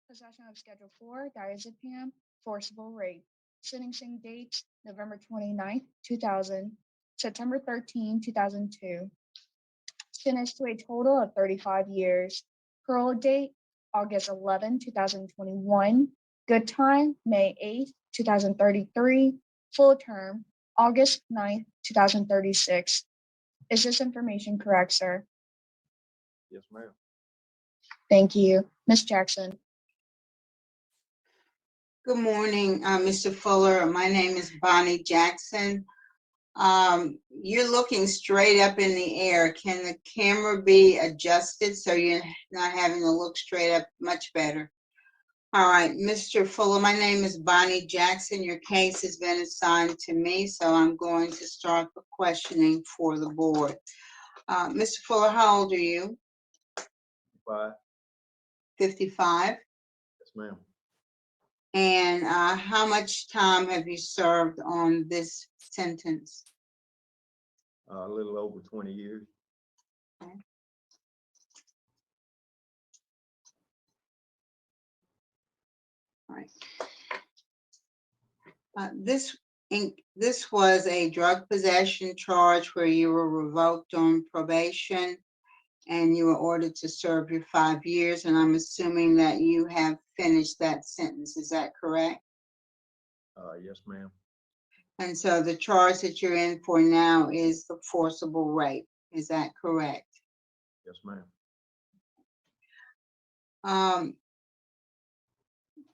Possession of Schedule 4, diazepam, forcible rape. Sentencing dates November 29th, 2000, September 13, 2002. Sentenced to a total of 35 years. Parole date August 11, 2021. Good time May 8th, 2033. Full term August 9th, 2036. Is this information correct, sir? Yes, ma'am. Thank you. Ms. Jackson. Good morning, Mr. Fuller. My name is Bonnie Jackson. You're looking straight up in the air. Can the camera be adjusted so you're not having to look straight up? Much better. All right, Mr. Fuller, my name is Bonnie Jackson. Your case has been assigned to me, so I'm going to start the questioning for the board. Mr. Fuller, how old are you? 5. 55. Yes, ma'am. And how much time have you served on this sentence? A little over 20 years. Okay. All right. This was a drug possession charge where you were revoked on probation and you were ordered to serve your 5 years, and I'm assuming that you have finished that sentence. Is that correct? Yes, ma'am. And so the charge that you're in for now is the forcible rape. Is that correct? Yes, ma'am.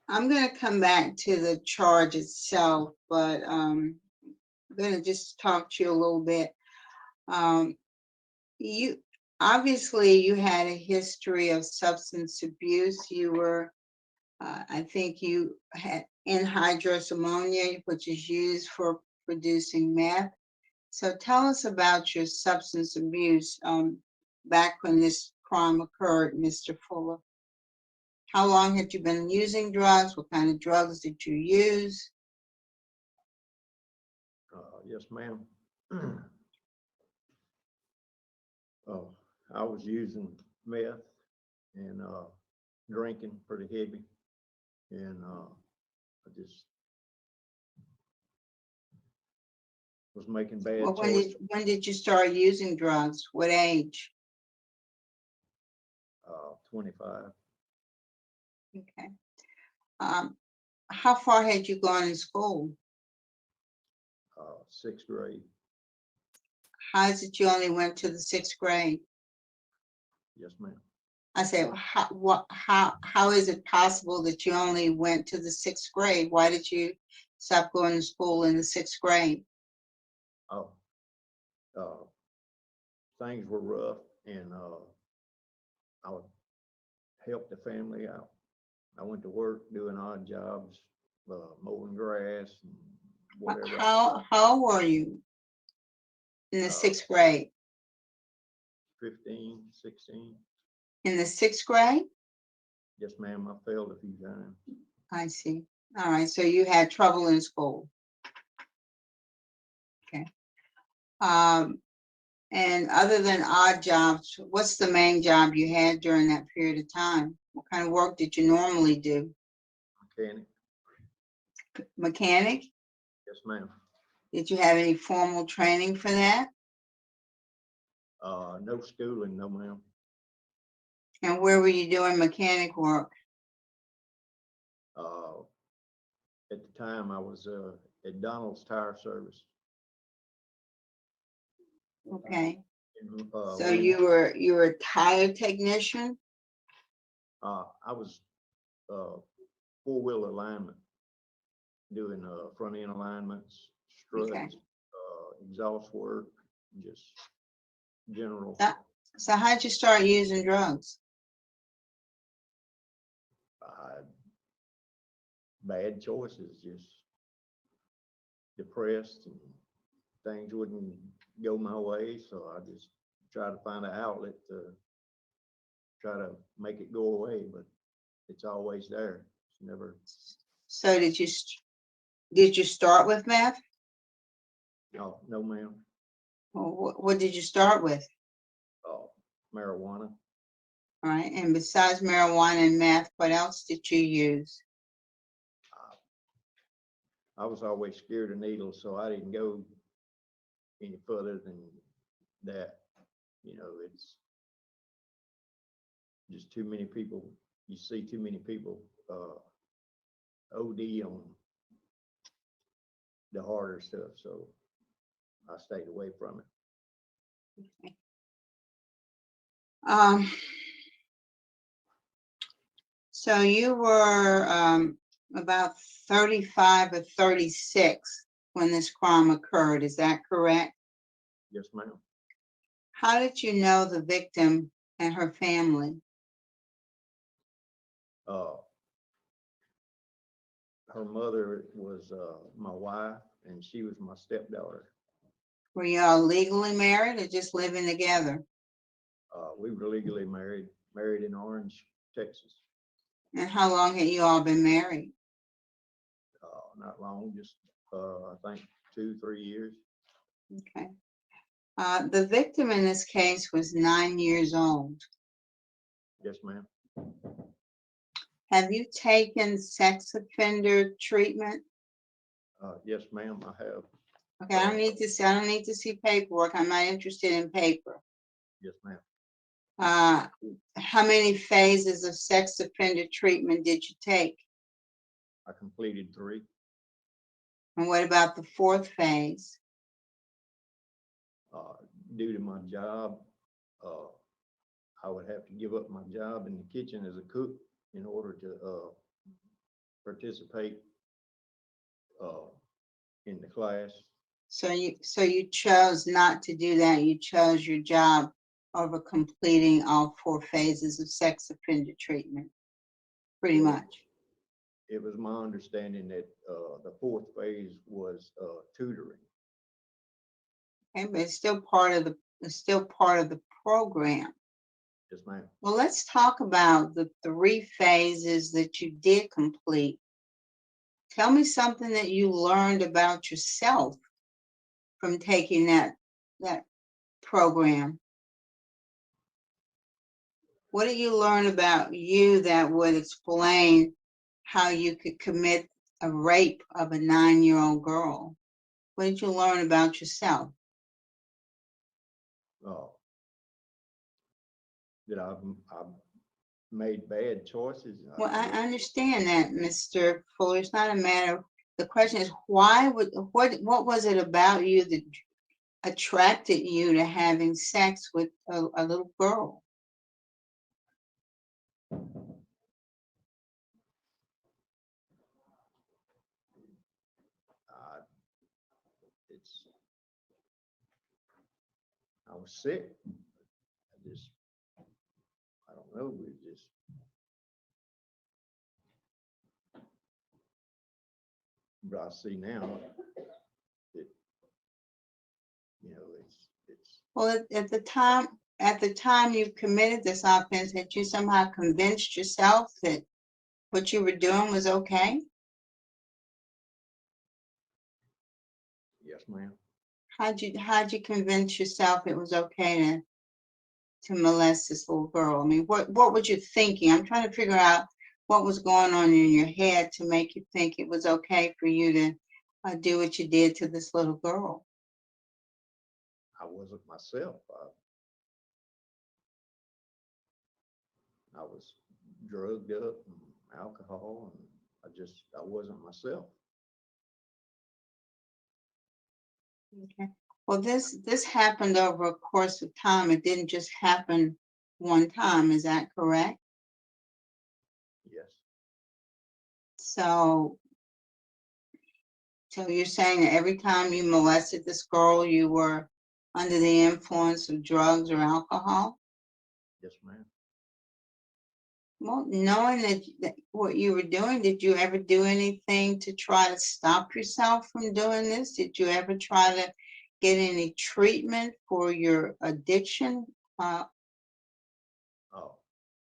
I'm going to come back to the charge itself, but I'm going to just talk to you a little bit. You obviously you had a history of substance abuse. You were, I think you had anhydrous ammonia, which is used for producing meth. So tell us about your substance abuse back when this crime occurred, Mr. Fuller. How long had you been using drugs? What kind of drugs did you use? Yes, ma'am. I was using meth and drinking pretty heavy, and I just was making bad Well, choices. when did you start using drugs? What age? 25. Okay. How far had you gone in school? 6th grade. How is it you only went to the 6th grade? Yes, ma'am. I said, how is it possible that you only went to the 6th grade? Why did you stop going to school in the 6th grade? Things were rough, and I would help the family out. I went to work doing odd jobs, mowing grass and whatever. How old were you in the 6th grade? 15, 16. In the 6th grade? Yes, ma'am. I failed a few times. I see. All right, so you had trouble in school. Okay. And other than odd jobs, what's the main job you had during that period of time? What kind of work did you normally do? Mechanic. Mechanic? Yes, ma'am. Did you have any formal training for that? No schooling, no, ma'am. And where were you doing mechanic work? At the time, I was at Donald's Tire Service. Okay. So William- you were a tire technician? I was four-wheel alignment, doing front end alignments, struts, Okay. Exhaust work, just general. So how'd you start using drugs? Bad choices, just depressed, and things wouldn't go my way, so I just tried to find an outlet to try to make it go away, but it's always there. It's never. So did you start with meth? No, no, ma'am. Well, what did you start with? Marijuana. All right, and besides marijuana and meth, what else did you use? I was always scared of needles, so I didn't go any further than that. You know, it's just too many people. You see too many people OD on the harder stuff, so I stayed away from it. Okay. So you were about 35 or 36 when this crime occurred, is that correct? Yes, ma'am. How did you know the victim and her family? Her mother was my wife, and she was my stepdaughter. Were you all legally married or just living together? We were legally married in Orange, Texas. And how long had you all been married? Not long, just I think 2-3 years. Okay. The victim in this case was 9 years old. Yes, ma'am. Have you taken sex offender treatment? Yes, ma'am, I have. Okay, I don't need to see paperwork. I'm not interested in paper. Yes, ma'am. How many phases of sex offender treatment did you take? I completed 3. And what about the 4th phase? Due to my job, I would have to give up my job in the kitchen as a cook in order to participate in the class. So you chose not to do that. You chose your job over completing all 4 phases of sex offender treatment, pretty much. It was my understanding that the 4th phase was tutoring. Okay, but it's still part of the program. Yes, ma'am. Well, let's talk about the 3 phases that you did complete. Tell me something that you learned about yourself from taking that program. What did you learn about you that would explain how you could commit a rape of a 9-year-old girl? What did you learn about yourself? That I've made bad choices. Well, I understand that, Mr. Fuller. It's not a matter. The question is, what was it about you that attracted you to having sex with a little girl? I was sick. I don't know. But I see now that, you know, it's. Well, at the time you committed this offense, had you somehow convinced yourself that what you were doing was okay? Yes, ma'am. How'd you convince yourself it was okay to molest this little girl? I mean, what was you thinking? I'm trying to figure out what was going on in your head to make you think it was okay for you to do what you did to this little girl. I wasn't myself. I was drugged up and alcohol, and I wasn't myself. Okay. Well, this happened over a course of time. It didn't just happen one time. Is that correct? Yes. So you're saying that every time you molested this girl, you were under the influence of drugs or alcohol? Yes, ma'am. Well, knowing that what you were doing, did you ever do anything to try to stop yourself from doing this? Did you ever try to get any treatment for your addiction? Oh,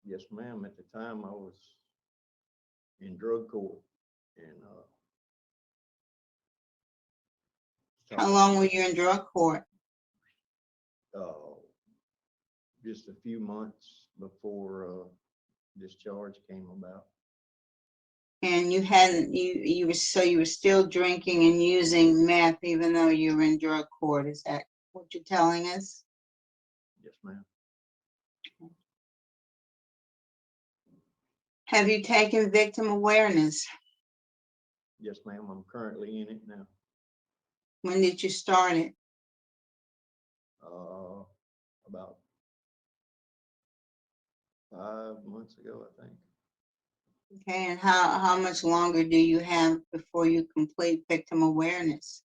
yes, ma'am. At the time, I was in drug court, and how long were you in drug court? Just a few months, before discharge came about. And you hadn't, you were, so you were still drinking and using meth even though you were in drug court. Is that what you're telling us? Yes, ma'am. Have you taken victim awareness? Yes, ma'am. I'm currently in it now. When did you start it? About 5 months ago, I think. Okay, and how much longer do you have before you complete victim awareness?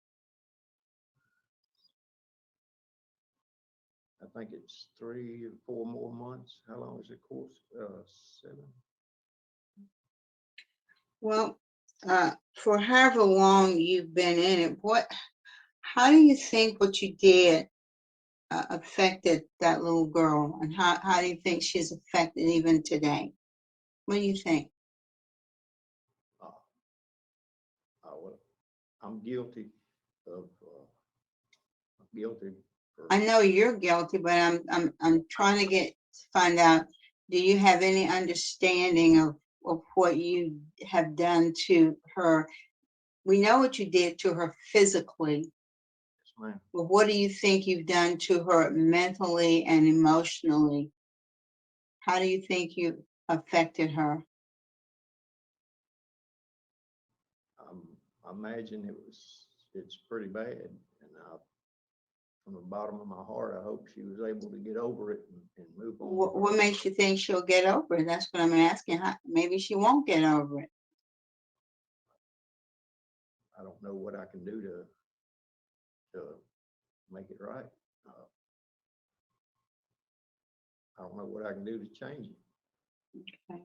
I think it's 3 or 4 more months. How long is the course? 7. Well, for however long you've been in it, how do you think what you did affected that little girl, and how do you think she's affected even today? What do you think? Well, I'm guilty of. Guilty. I know you're guilty, but I'm trying to find out. Do you have any understanding of what you have done to her? We know what you did to her physically. Yes, ma'am. But what do you think you've done to her mentally and emotionally? How do you think you affected her? I imagine it's pretty bad, and from the bottom of my heart, I hope she was able to get over it and move on. What makes you think she'll get over it? That's what I'm asking. Maybe she won't get over it. I don't know what I can do to make it right. I don't know what I can do to change it. Okay.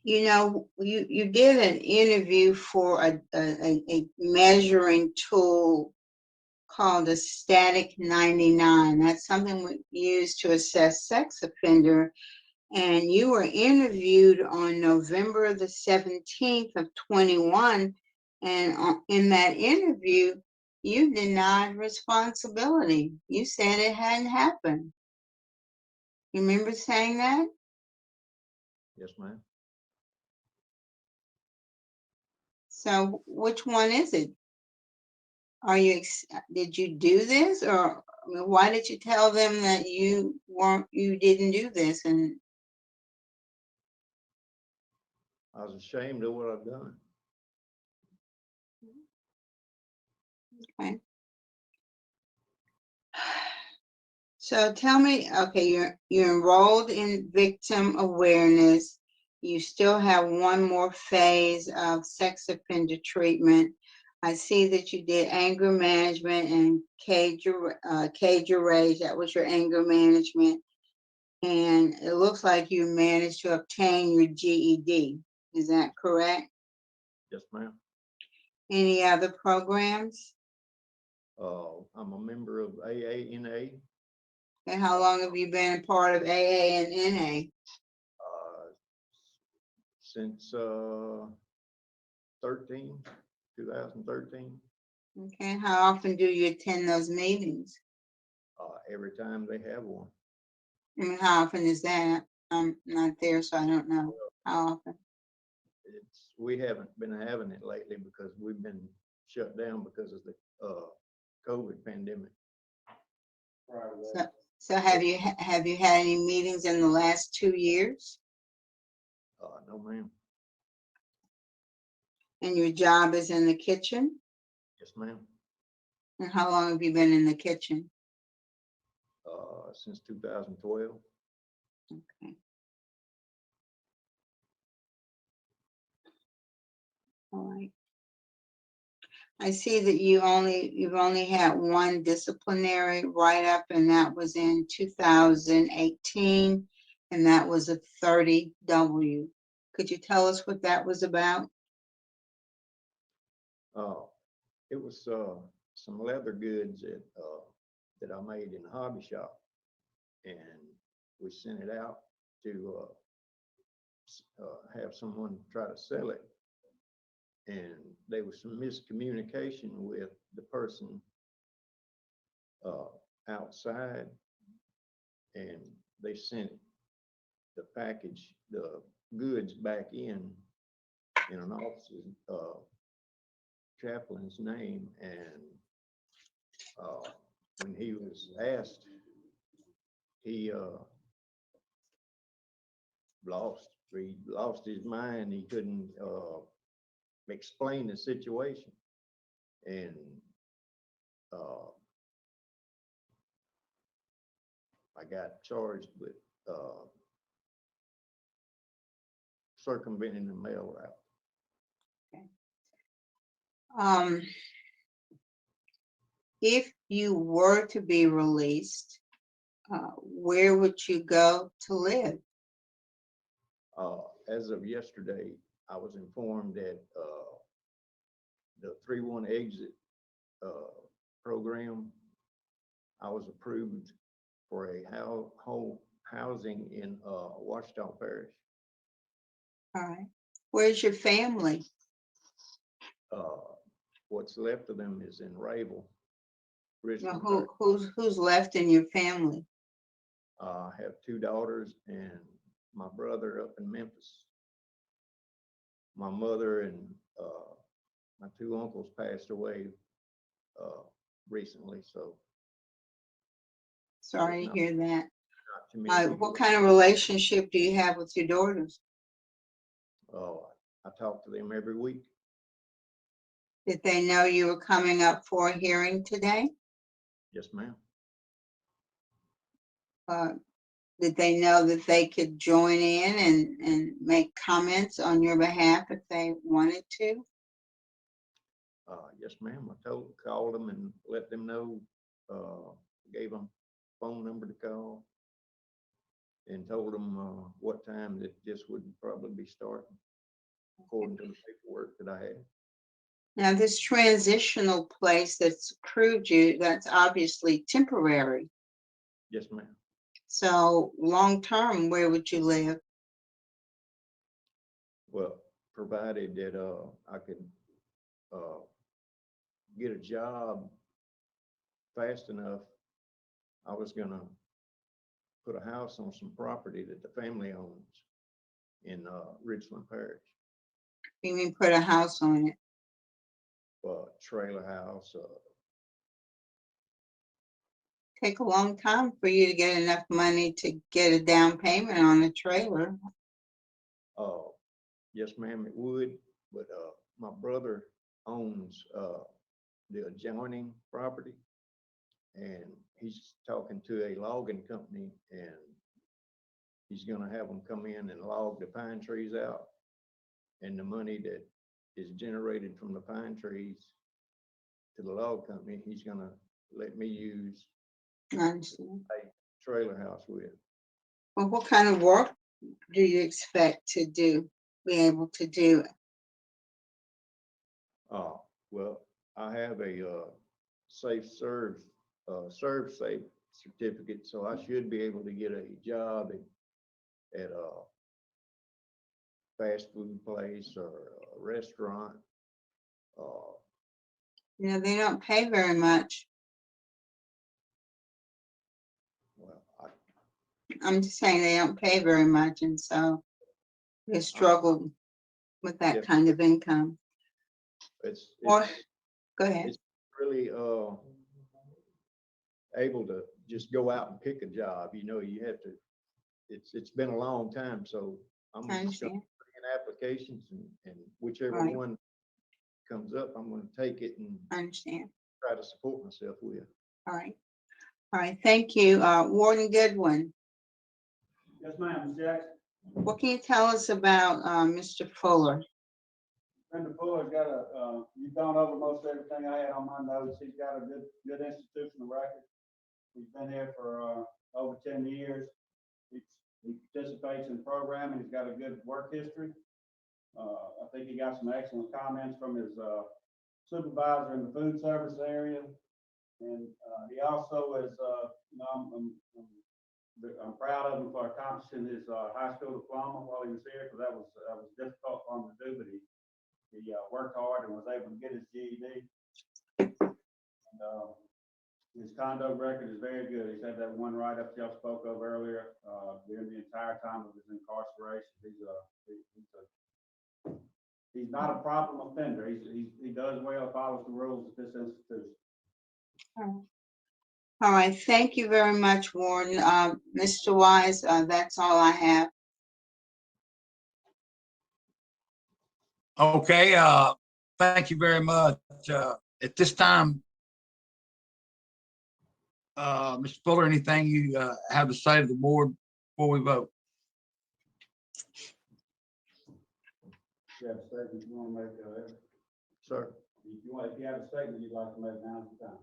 You know, you did an interview for a measuring tool called a static 99. That's something we use to assess sex offender. And you were interviewed on November the 17th of 21. And in that interview, you denied responsibility. You said it hadn't happened. You remember saying that? Yes, ma'am. So which one is it? Did you do this, or I mean, why did you tell them that you didn't do this? And I was ashamed of what I've done. okay. So tell me, okay, you're enrolled in victim awareness. You still have one more phase of sex offender treatment. I see that you did anger management and cage your rage. That was your anger management. And it looks like you managed to obtain your GED. Is that correct? Yes, ma'am. Any other programs? I'm a member of AANA. And how long have you been a part of AA and NA? Since 2013. Okay, how often do you attend those meetings? Every time they have one. I mean, how often is that? I'm not there, so I don't know. How often? We haven't been having it lately because we've been shut down because of the COVID pandemic. So have you had any meetings in the last 2 years? No, ma'am. And your job is in the kitchen? Yes, ma'am. And how long have you been in the kitchen? Since 2012. Okay. All right. I see that you've only had one disciplinary write-up, and that was in 2018, and that was a 30W. Could you tell us what that was about? It was some leather goods that I made in a hobby shop, and we sent it out to have someone try to sell it. And there was some miscommunication with the person outside, and they sent the package, the goods back in an officer's chaplain's name, and when he was asked, he lost his mind. He couldn't explain the situation, and I got charged with circumventing the mail route. If you were to be released, where would you go to live? As of yesterday, I was informed that the 3-1 exit program, I was approved for a whole housing in Washita Parish. All right. Where's your family? What's left of them is in Ravel. Now, Richmond. who's left in your family? I have 2 daughters and my brother up in Memphis. My mother and my 2 uncles passed away recently, so Sorry to hear that. not too many What people. kind of relationship do you have with your daughters? I talk to them every week. Did they know you were coming up for a hearing today? Yes, ma'am. Did they know that they could join in and make comments on your behalf if they wanted to? Yes, ma'am. I called them and let them know, gave them phone number to call, and told them what time that this would probably be starting, according to the paperwork that I had. Now, this transitional place that's approved you, that's obviously temporary. Yes, ma'am. So long-term, where would you live? Well, provided that I could get a job fast enough, I was gonna put a house on some property that the family owns in Richland Parish. You mean put a house on it? Trailer house. Take a long time for you to get enough money to get a down payment on a trailer. Yes, ma'am, it would, but my brother owns the adjoining property, and he's talking to a logging company, and he's gonna have them come in and log the pine trees out, and the money that is generated from the pine trees to the log company, he's gonna let me use I understand. a trailer house with. Well, what kind of work do you expect to be able to do? Well, I have a serve safe certificate, so I should be able to get a job at a fast food place or a restaurant. You know, they don't pay very much. Well, I'm just saying they don't pay very much, and so they struggle with that Yes. kind of income. it's Or, go ahead. it's really able to just go out and pick a job. You know, you have to. It's been a long time, so I'm I just gonna understand. put in applications, and whichever Right. one comes up, I'm going to take it and I understand. try to support myself with. All right. All right. Thank you. Warden Goodwin, Yes, ma'am, Ms. Jackson. what can you tell us about Mr. Fuller? Brenda Fuller's got you've gone over most everything I had on my notes. He's got a good institutional record. He's been here for over 10 years. He participates in the program, and he's got a good work history. I think he got some excellent comments from his supervisor in the food service area. And he also is, I'm proud of him for accomplishing his high school diploma while he was here, because that was difficult for him to do, but he worked hard and was able to get his GED. And His conduct record is very good. He's had that one write-up y'all spoke of earlier, during the entire time of his incarceration. He's not a problem offender. He does well, follows the rules of this institution. All right, thank you very much, Warden. Mr. Wise, that's all I have. Okay, thank you very much. At this time, Mr. Fuller, anything you have to say to the board before we vote? If you have a statement you want to make, Sir, if you have a statement you'd like to make, now's the time.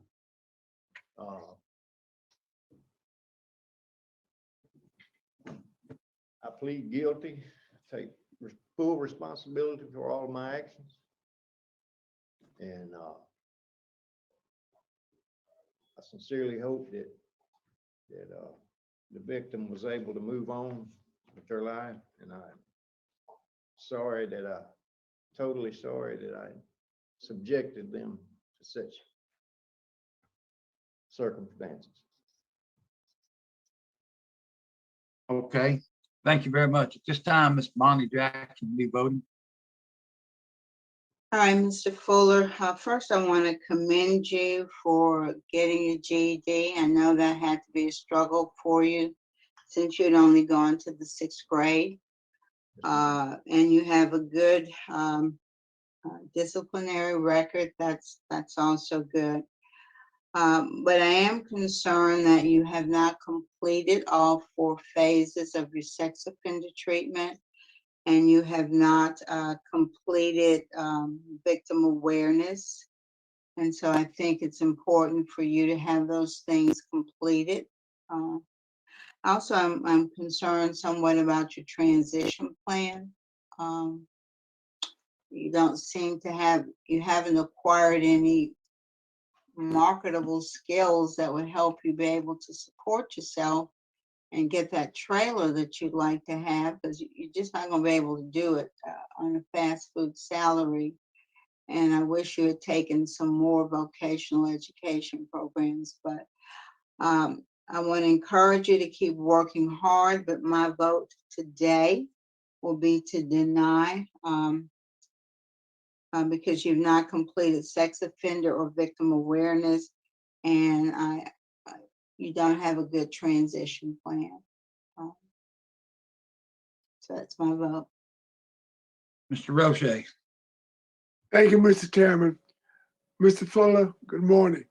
I plead guilty, take full responsibility for all of my actions. And I sincerely hope that the victim was able to move on with their life. And I'm totally sorry that I subjected them to such circumstances. Okay, thank you very much. At this time, Ms. Bonnie Jackson will be voting. All right, Mr. Fuller, first I want to commend you for getting your GED. I know that had to be a struggle for you since you'd only gone to the 6th grade. And you have a good disciplinary record. That's also good. But I am concerned that you have not completed all 4 phases of your sex offender treatment, and you have not completed victim awareness. And so I think it's important for you to have those things completed. Also, I'm concerned somewhat about your transition plan. You don't seem to you haven't acquired any marketable skills that would help you be able to support yourself and get that trailer that you'd like to have, because you're just not going to be able to do it on a fast food salary. And I wish you had taken some more vocational education programs, but I want to encourage you to keep working hard, but my vote today will be to deny because you've not completed sex offender or victim awareness, and you don't have a good transition plan. So that's my vote. Mr. Roche. Thank you, Mr. Chairman. Mr. Fuller, good morning.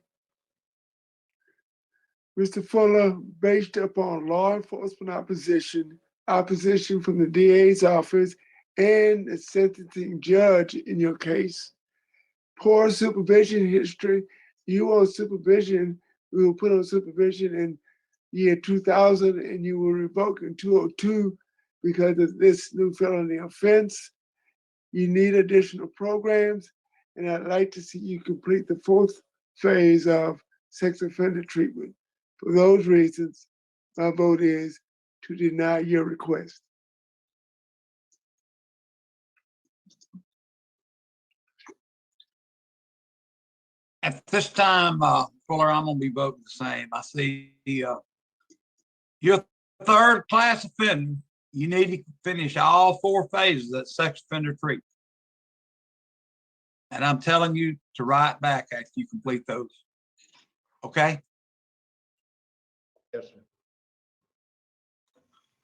Mr. Fuller, based upon law enforcement opposition from the DA's office and the sentencing judge in your case, poor supervision history, you on supervision, we were put on supervision in year 2000 and you were revoked in 2002 because of this new felony offense. You need additional programs, and I'd like to see you complete the 4th phase of sex offender treatment. For those reasons, my vote is to deny your request. At this time, Fuller, I'm going to be voting the same. I see you're a 3rd class offender. You need to finish all 4 phases of sex offender treatment. And I'm telling you to write back after you complete those. Okay? Yes, sir.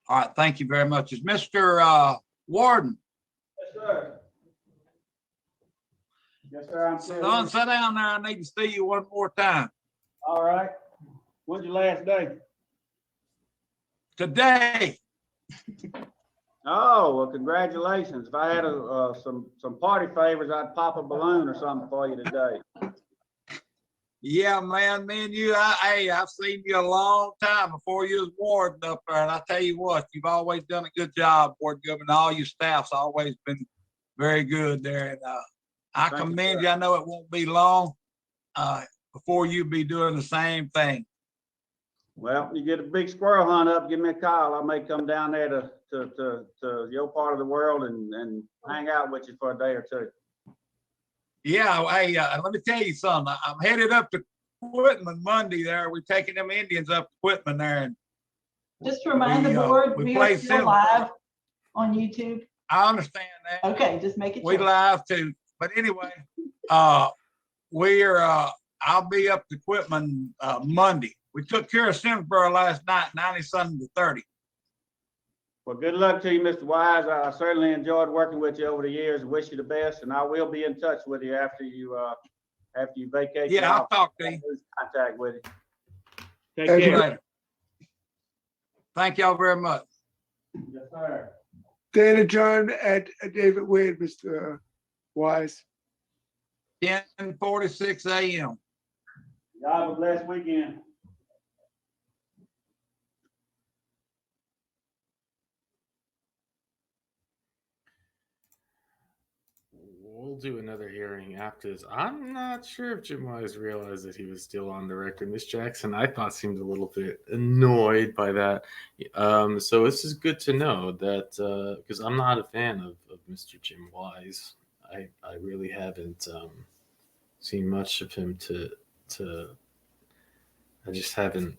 All right, thank you very much. Is Mr. Warden? Yes, sir. Yes, sir, I'm Sit here. down there. I need to see you one more time. All right. When's your last day? Today. Oh, well, congratulations. If I had some party favors, I'd pop a balloon or something for you today. Yeah, man, me and you, I've seen you a long time before you was warden up there. And I tell you what, you've always done a good job, Ward Governor. All your staff's always been very good there. And I Thank you, commend sir. you. I know it won't be long before you be doing the same thing. Well, you get a big squirrel hunt up, give me a call. I may come down there to your part of the world and hang out with you for a day or two. Yeah, let me tell you something. I'm headed up to Whitman Monday there. We're taking them Indians up to Whitman there, and Just to remind the we board, we we play are still Sim- live on YouTube. I understand that. Okay, just make it We sure. live too. But anyway, I'll be up to Whitman Monday. We took care of Simsboro last night, 90-something to 30. Well, good luck to you, Mr. Wise. I certainly enjoyed working with you over the years. Wish you the best, and I will be in touch with you after you vacate. Yeah, I'll talk to you. Lose contact with you. Take Thank you. care. Later. Thank y'all very much. Yes, sir. Stand adjourned at David Wade, Mr. Wise. 10:46 a.m. Y'all have a blessed weekend. We'll do another hearing after this. I'm not sure if Jim Wise realized that he was still on the record. Miss Jackson, I thought, seemed a little bit annoyed by that. So this is good to know that because I'm not a fan of Mr. Jim Wise. I really haven't seen much of him I just haven't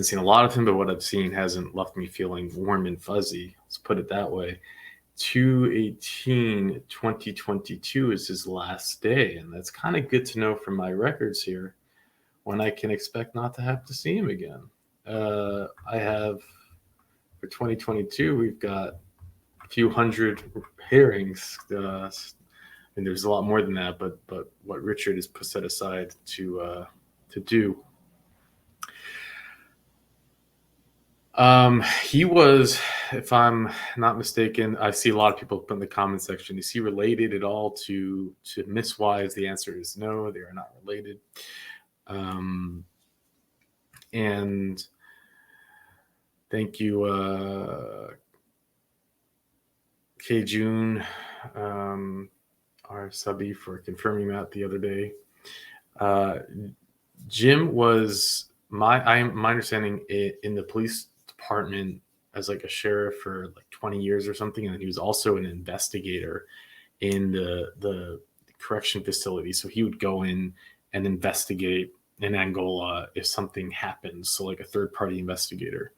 seen a lot of him, but what I've seen hasn't left me feeling warm and fuzzy. Let's put it that way. 2/18/2022 is his last day, and that's kind of good to know from my records here when I can expect not to have to see him again. I have for 2022 we've got a few hundred hearings, and there's a lot more than that, but what Richard has set aside to do. He was, if I'm not mistaken, I see a lot of people put in the comment section, is he related at all to Miss Wise? The answer is no, they are not related. And thank you, K June, our subby, for confirming that the other day. Jim was my understanding in the police department as like a sheriff for like 20 years or something, and he was also an investigator in the correction facility. So he would go in and investigate in Angola if something happens, so like a third-party investigator.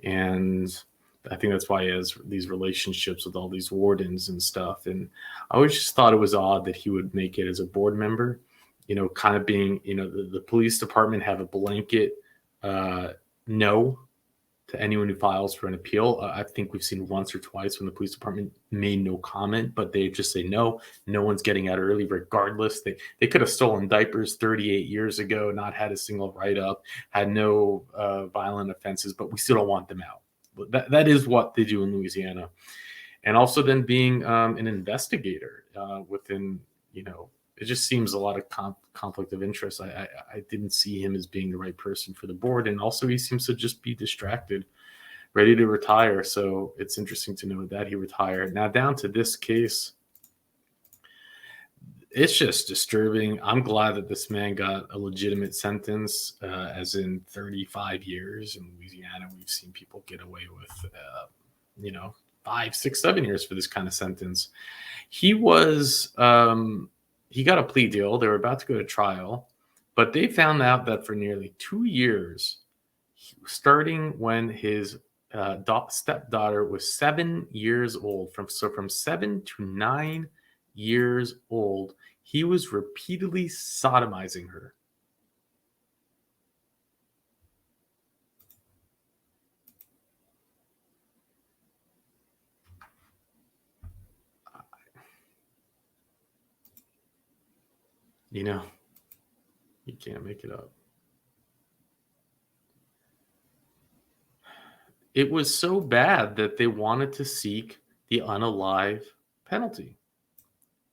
And I think that's why he has these relationships with all these wardens and stuff. And I always just thought it was odd that he would make it as a board member, kind of being, the police department have a blanket no to anyone who files for an appeal. I think we've seen once or twice when the police department made no comment, but they just say no one's getting out early regardless. They could have stolen diapers 38 years ago, not had a single write-up, had no violent offenses, but we still don't want them out. That is what they do in Louisiana. And also then being an investigator within, it just seems a lot of conflict of interest. I didn't see him as being the right person for the board. And also he seems to just be distracted, ready to retire. So it's interesting to know that he retired. Now down to this case, it's just disturbing. I'm glad that this man got a legitimate sentence, as in 35 years. In Louisiana, we've seen people get away with, 5, 6, 7 years for this kind of sentence. He was... he got a plea deal. They were about to go to trial, but they found out that for nearly 2 years, starting when his stepdaughter was 7 years old, from 7 to 9 years old, he was repeatedly sodomizing her. You can't make it up. It was so bad that they wanted to seek the unalive penalty,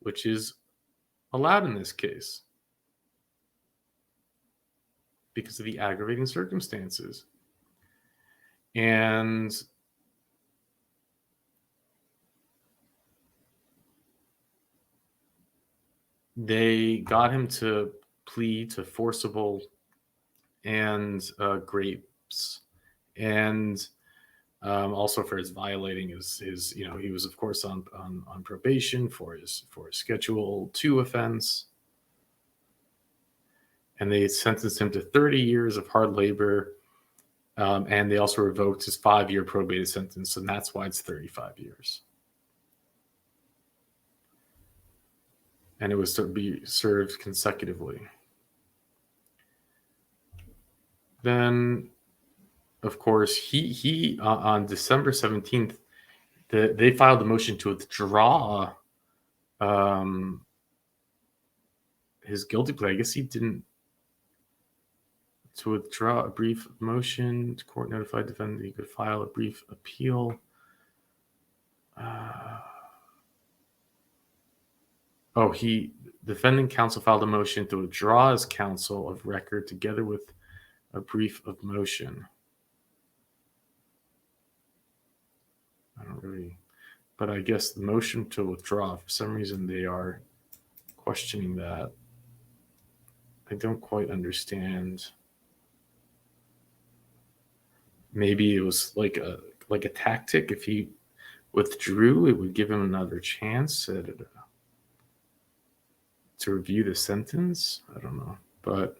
which is allowed in this case because of the aggravating circumstances. And they got him to plead to forcible and grapes, and also for his violating his he was of course on probation for his Schedule 2 offense, and they sentenced him to 30 years of hard labor. And they also revoked his 5-year probated sentence, and that's why it's 35 years. And it was to be served consecutively. Then, of course, he on December 17th, they filed a motion to withdraw his guilty plea. I guess he didn't. To withdraw a brief motion, the court notified defendant he could file a brief appeal. Defendant counsel filed a motion to withdraw his counsel of record together with a brief of motion. I don't really, but I guess the motion to withdraw, for some reason they are questioning that. I don't quite understand. Maybe it was like a tactic. If he withdrew, it would give him another chance to review the sentence. I don't know, but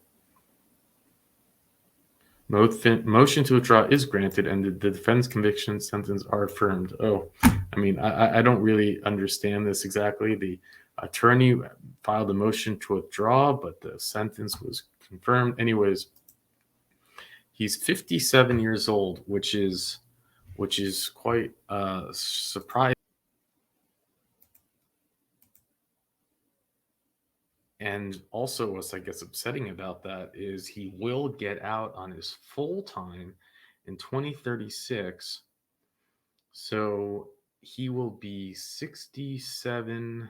motion to withdraw is granted, and the defense conviction sentence are affirmed. Oh, I mean, I don't really understand this exactly. The attorney filed a motion to withdraw, but the sentence was confirmed. Anyways, he's 57 years old, which is quite surprising. And also what's, I guess, upsetting about that is he will get out on his full time in 2036. So he will be 67,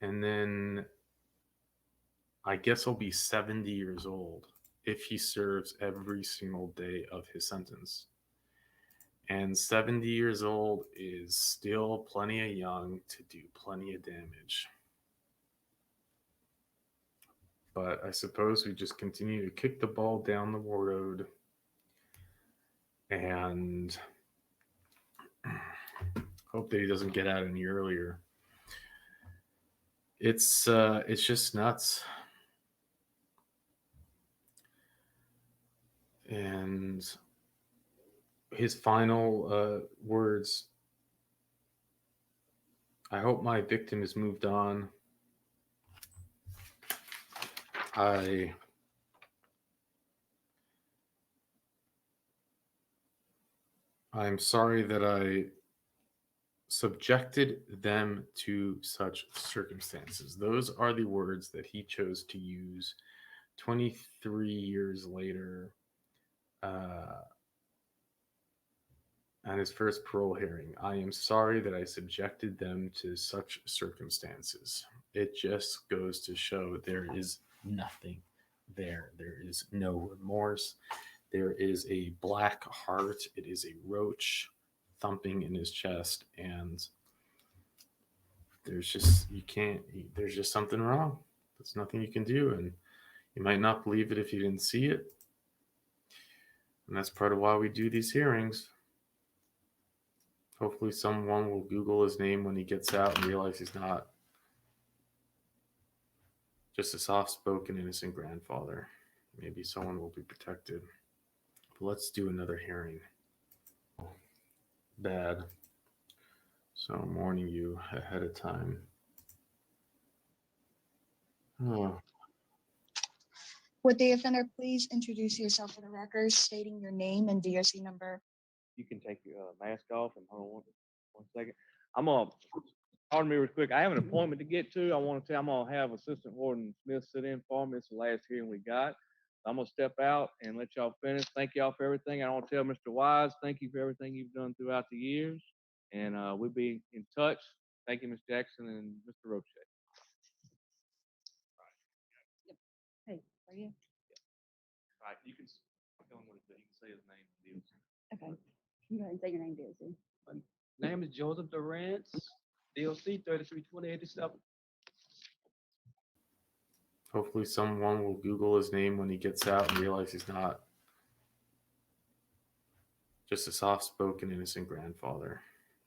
and then I guess he'll be 70 years old if he serves every single day of his sentence. And 70 years old is still plenty of young to do plenty of damage. But I suppose we just continue to kick the ball down the road and hope that he doesn't get out any earlier. It's just nuts. And his final words: I hope my victim has moved on. I'm sorry that I subjected them to such circumstances. Those are the words that he chose to use 23 years later at his first parole hearing. I am sorry that I subjected them to such circumstances. It just goes to show there is nothing there. There is no remorse. There is a black heart. It is a roach thumping in his chest, and there's just something wrong. There's nothing you can do, and you might not believe it if you didn't see it. And that's part of why we do these hearings. Hopefully someone will Google his name when he gets out and realize he's not just a soft-spoken, innocent grandfather. Maybe someone will be protected. But let's do another hearing. Bad. So I'm warning you ahead of time. Oh. Would the offender please introduce yourself for the record, stating your name and DOC number? You can take your mask off and hold on one second. Pardon me real quick. I have an appointment to get to. I want to tell you, I'm going to have Assistant Warden Smith sit in for me. It's the last hearing we got. I'm going to step out and let y'all finish. Thank y'all for everything. I want to tell Mr. Wise, thank you for everything you've done throughout the years. And we'll be in touch. Thank you, Ms. Jackson and Mr. Roche. Hey, are you? All right, you can tell him what to do. You can say his name. Okay. You go ahead and say your name, DOC. Name is Joseph Durant, DOC 332087. Hopefully someone will Google his name when he gets out and realize he's not just a soft-spoken, innocent grandfather.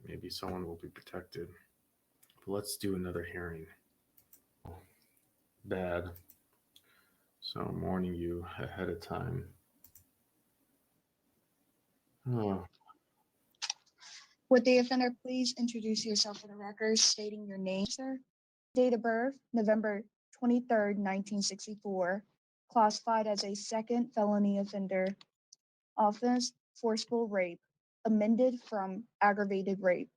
Maybe someone will be protected. But let's do another hearing. Bad. So I'm warning you ahead of time. Oh, Would the offender please introduce yourself for the record, stating your name, sir? Date of birth, November 23rd, 1964. Classified as a second felony offender. Offense, forcible rape. Amended from aggravated rape.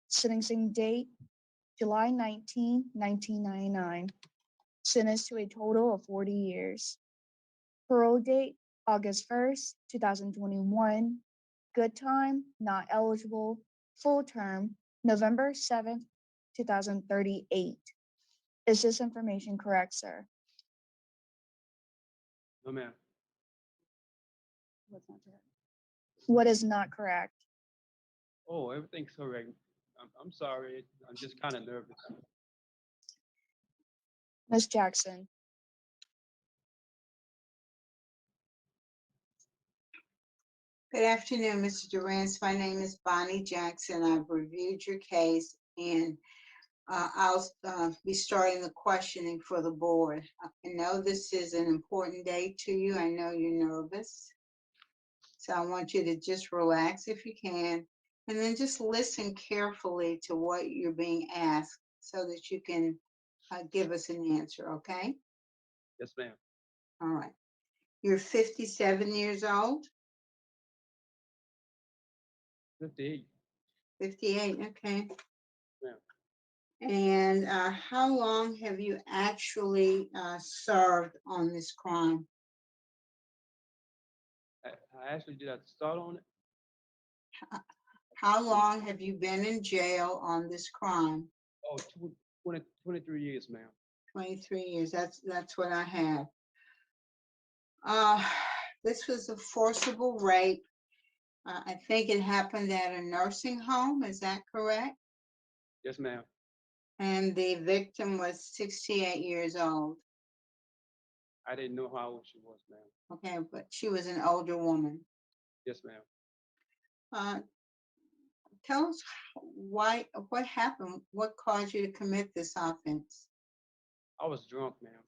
Sentencing date, July 19, 1999. Sentenced to a total of 40 years. Parole date, August 1st, 2021. Good time, not eligible. Full term, November 7th, 2038. Is this information correct, sir? No, ma'am. What's not correct? What is not correct? Oh, everything's correct. I'm sorry. I'm just kind of nervous. Ms. Jackson, Good afternoon, Mr. Durant. My name is Bonnie Jackson. I've reviewed your case and I'll be starting the questioning for the board. I know this is an important day to you. I know you're nervous. So I want you to just relax if you can, and then just listen carefully to what you're being asked so that you can give us an answer, okay? Yes, ma'am. All right. You're 57 years old? 58. 58, okay. Yeah. And how long have you actually served on this crime? I actually did have to start on it. How long have you been in jail on this crime? Oh, 23 years, ma'am. 23 years. That's what I have. This was a forcible rape. I think it happened at a nursing home. Is that correct? Yes, ma'am. And the victim was 68 years old. I didn't know how old she was, ma'am. Okay, but she was an older woman. Yes, ma'am. Tell us what happened? What caused you to commit this offense? I was drunk, ma'am.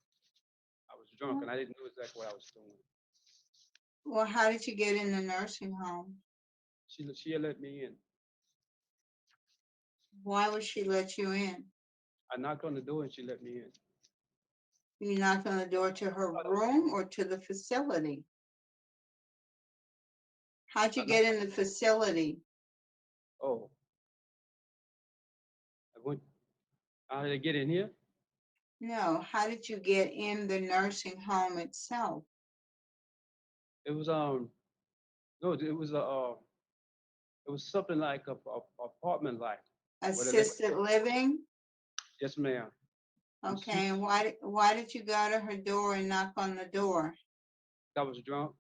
I was drunk and I didn't know exactly what I was doing. Well, how did you get in the nursing home? She had let me in. Why would she let you in? I knocked on the door and she let me in. You knocked on the door to her room or to the facility? How'd you get in the facility? Oh. How did I get in here? No, how did you get in the nursing home itself? It was no, it was something like a apartment like. Assisted living? Yes, ma'am. Okay, and why did you go to her door and knock on the door? I was drunk.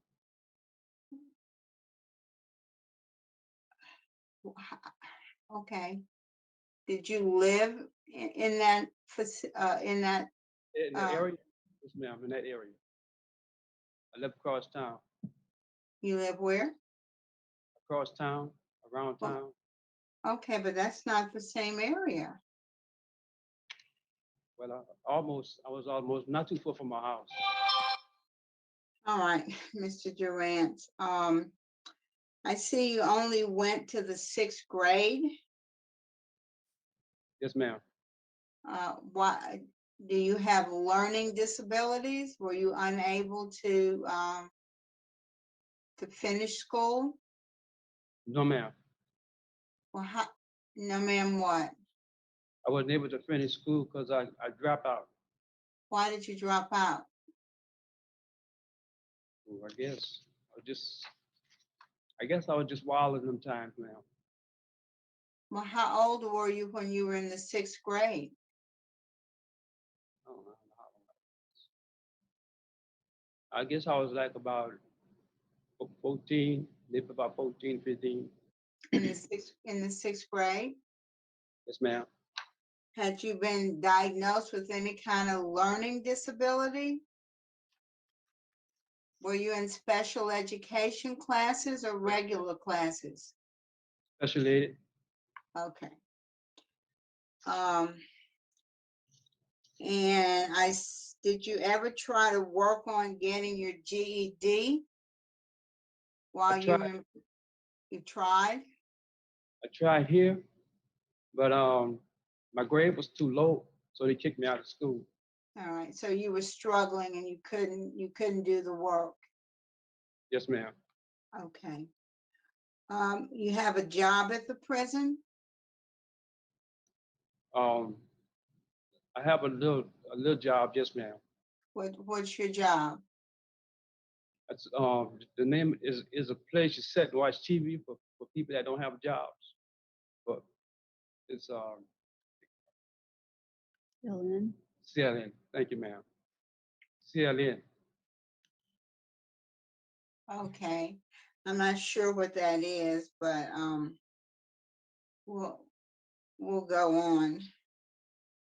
Okay. Did you live in that In the area? Yes, ma'am, in that area. I live across town. you live where? Across town, around town. Okay, but that's not the same area. Well, I was almost not too far from my house. All right, Mr. Durant. I see you only went to the 6th grade. Yes, ma'am. Why do you have learning disabilities? Were you unable to finish school? No, ma'am. Well, no, ma'am, what? I wasn't able to finish school because I dropped out. Why did you drop out? Well, I guess I was just wild at them times, ma'am. Well, how old were you when you were in the 6th grade? I don't know how long I guess I was like about 14, maybe about 14, 15. In the sixth grade? Yes, ma'am. Had you been diagnosed with any kind of learning disability? Were you in special education classes or regular classes? Special ed. Okay. And Did you ever try to work on getting your GED while you tried. were, you tried? I tried here, but my grade was too low, so they kicked me out of school. All right, so you were struggling and you couldn't do the work. Yes, ma'am. Okay. You have a job at the prison? I have a little job, yes, ma'am. What's your job? That's the name is a place you sit and watch TV for people that don't have jobs. But it's Fill in. CLN. Thank you, ma'am. CLN. Okay, I'm not sure what that is, but we'll go on.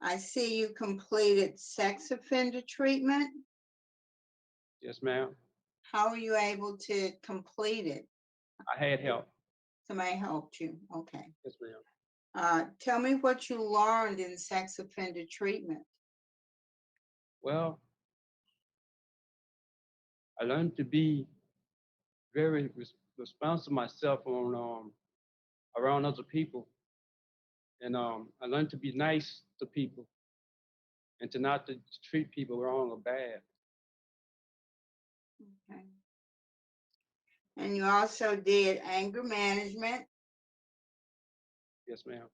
I see you completed sex offender treatment. Yes, ma'am. How were you able to complete it? I had help. Somebody helped you, okay. Yes, ma'am. Tell me what you learned in sex offender treatment. Well, I learned to be very responsible myself on around other people, and I learned to be nice to people, and to not to treat people wrong or bad. Okay. And you also did anger management, Yes, ma'am.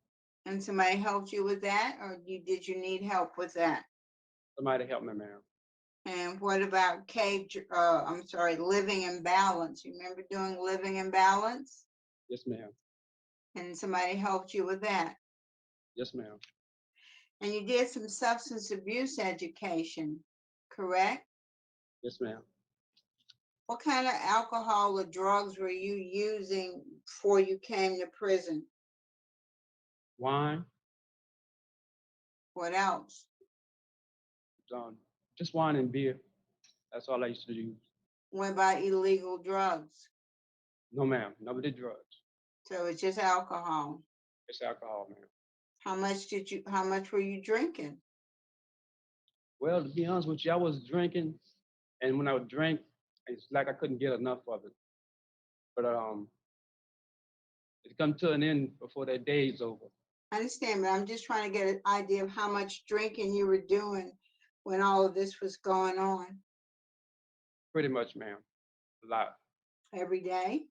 and somebody helped you with that, or did you need help with that? Somebody help me, ma'am. And what about living in balance? You remember doing living in balance? Yes, ma'am. And somebody helped you with that? Yes, ma'am. And you did some substance abuse education, correct? Yes, ma'am. What kind of alcohol or drugs were you using before you came to prison? Wine, What else? just wine and beer. That's all I used to use. What about illegal drugs? No, ma'am. Never did drugs. So it's just alcohol. It's alcohol, ma'am. How much were you drinking? Well, to be honest with you, I was drinking, and when I would drink, it's like I couldn't get enough of it. But it come to an end before that day is over. I understand, but I'm just trying to get an idea of how much drinking you were doing when all of this was going on. Pretty much, ma'am. A lot. Every day?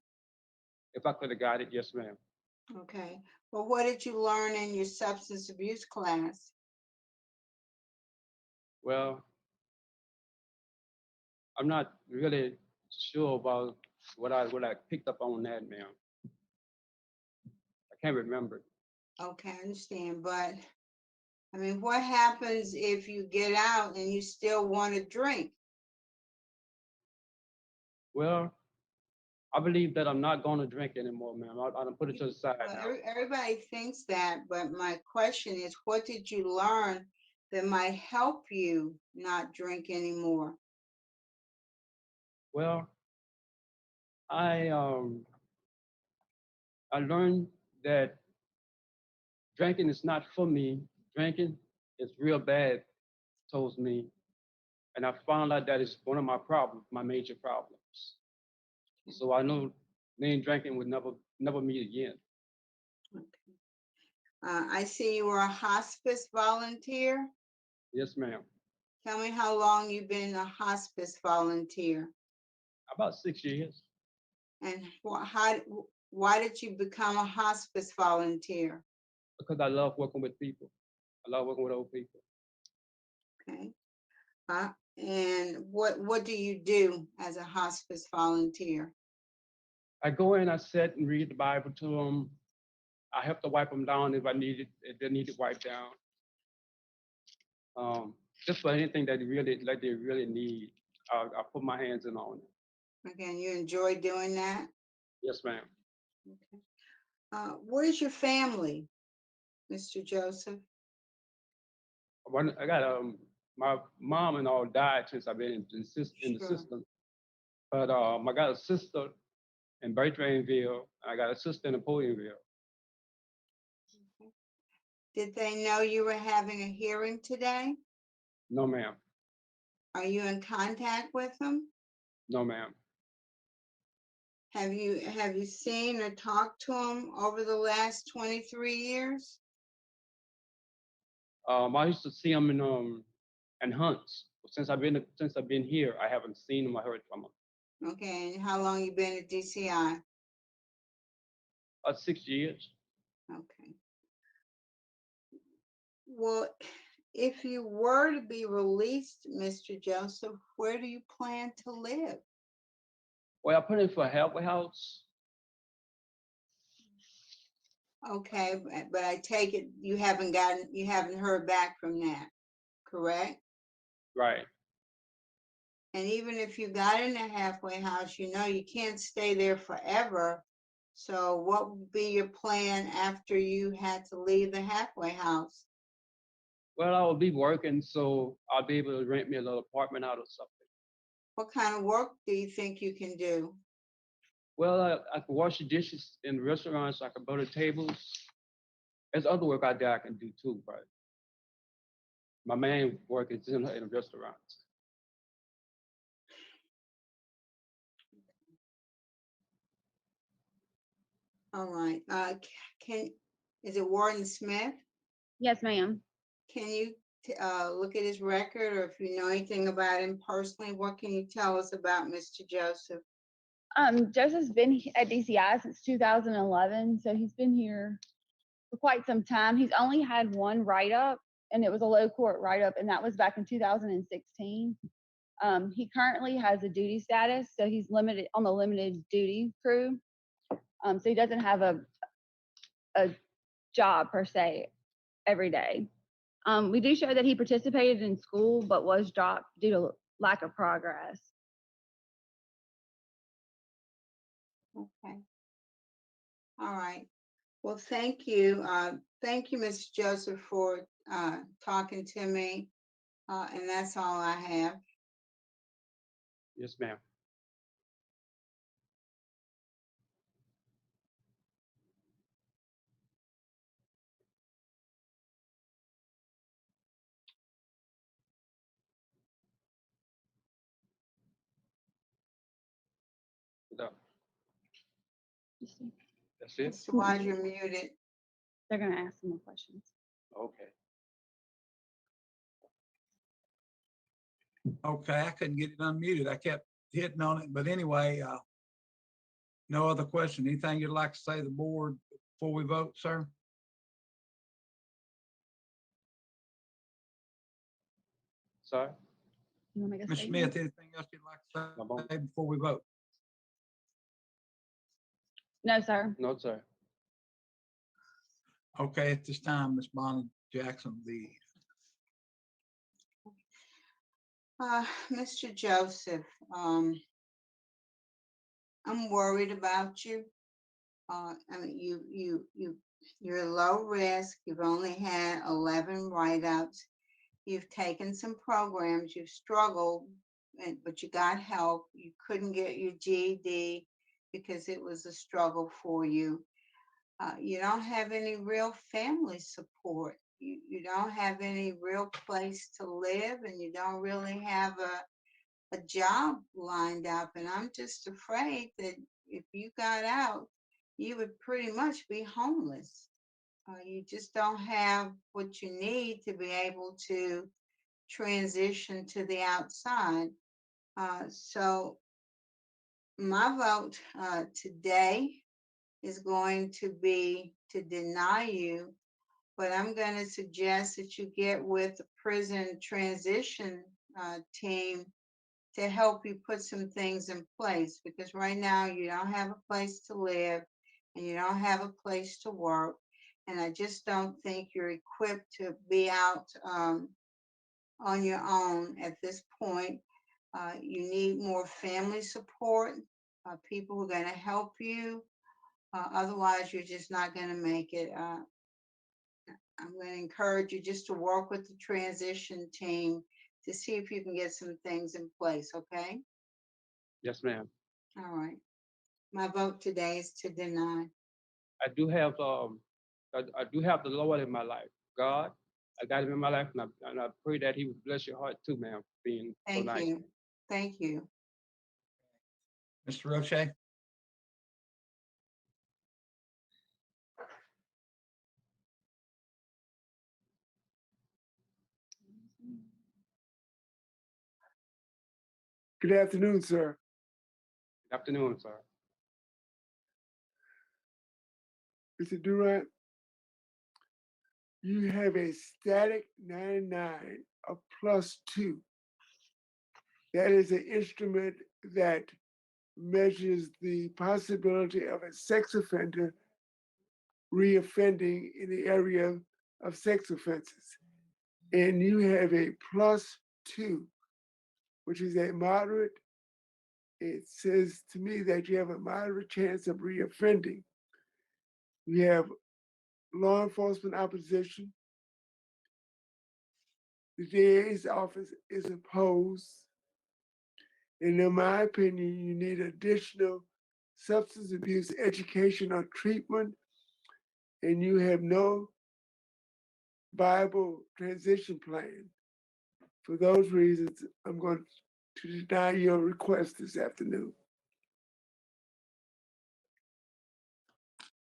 If I could have got it, yes, ma'am. Okay. Well, what did you learn in your substance abuse class? Well, I'm not really sure about what I picked up on that, ma'am. I can't remember. Okay, I understand, but I mean, what happens if you get out and you still want to drink? Well, I believe that I'm not going to drink anymore, ma'am. I don't put it to the side Well, now. everybody thinks that, but my question is, what did you learn that might help you not drink anymore? Well, I learned that drinking is not for me. Drinking is real bad towards me, and I found out that it's one of my problems, my major problems. So I know me and drinking would never meet again. Okay. I see you were a hospice volunteer. Yes, ma'am. Tell me how long you've been a hospice volunteer, About 6 years. and why did you become a hospice volunteer? Because I love working with people. I love working with old people. Okay. And what do you do as a hospice volunteer? I go in, I sit and read the Bible to them. I help to wipe them down if they need it wiped down. Just for anything that they really need, I put my hands in on it. Again, you enjoy doing that? Yes, ma'am. Okay. Where's your family, Mr. Joseph? I got my mom and all died since I've been in the Sure. system. But I got a sister in Bertrandville. I got a sister in Napoleonville. Did they know you were having a hearing today? No, ma'am. Are you in contact with him? No, ma'am. Have you seen or talked to him over the last 23 years? I used to see him in hunts. Since I've been here, I haven't seen him or heard from him. Okay, and how long you been at DCI? 6 years. Okay. Well, if you were to be released, Mr. Joseph, where do you plan to live? Well, I put in for a halfway house. Okay, but I take it you haven't heard back from that, correct? Right. And even if you got in a halfway house, you know you can't stay there forever. So what would be your plan after you had to leave the halfway house? Well, I will be working, so I'll be able to rent me a little apartment out or something. What kind of work do you think you can do? Well, I can wash the dishes in restaurants. I can butter tables. There's other work out there I can do too, but my main work is in restaurants. All right. Is it Warden Smith? Yes, ma'am. Can you look at his record, or if you know anything about him personally, what can you tell us about Mr. Joseph? Joseph's been at DCI since 2011, so he's been here for quite some time. He's only had one write-up, and it was a low court write-up, and that was back in 2016. He currently has a duty status, so he's limited on the limited duty crew. So he doesn't have a job per se every day. We do show that he participated in school, but was dropped due to lack of progress. Okay. All right. Well, thank you. Thank you, Mr. Joseph, for talking to me. And that's all I have. Yes, ma'am. No, that's it? Mr. Wise, you're muted. They're gonna ask some more questions. Okay. Okay, I couldn't get it unmuted. I kept hitting on it, but anyway, no other question. Anything you'd like to say to the board before we vote, sir? Sorry? You wanna make a Ms. statement? Smith, anything else you'd like No, to ma'am. say before we vote? No, sir. No, sir. Okay, at this time, Ms. Bonnie Jackson, Mr. Joseph, I'm worried about you. I mean, you're low risk. You've only had 11 write-ups. You've taken some programs. You've struggled, but you got help. You couldn't get your GED because it was a struggle for you. You don't have any real family support. You don't have any real place to live, and you don't really have a job lined up. And I'm just afraid that if you got out, you would pretty much be homeless. You just don't have what you need to be able to transition to the outside. So my vote today is going to be to deny you, but I'm going to suggest that you get with the prison transition team to help you put some things in place, because right now you don't have a place to live and you don't have a place to work. And I just don't think you're equipped to be out on your own at this point. You need more family support, people who are going to help you. Otherwise, you're just not going to make it. I'm going to encourage you just to work with the transition team to see if you can get some things in place, okay? Yes, ma'am. All right. My vote today is to deny. I do have the Lord in my life, God, I got him in my life, and I pray that he would bless your heart too, ma'am, for being so Thank nice. you. Thank you. Mr. Roche? Good afternoon, sir. Good afternoon, sir. Mr. Durant, you have a static 99, a +2. That is an instrument that measures the possibility of a sex offender reoffending in the area of sex offenses. And you have a +2, which is a moderate. It says to me that you have a moderate chance of reoffending. You have law enforcement opposition. The DA's office is opposed. And in my opinion, you need additional substance abuse education or treatment, and you have no viable transition plan. For those reasons, I'm going to deny your request this afternoon.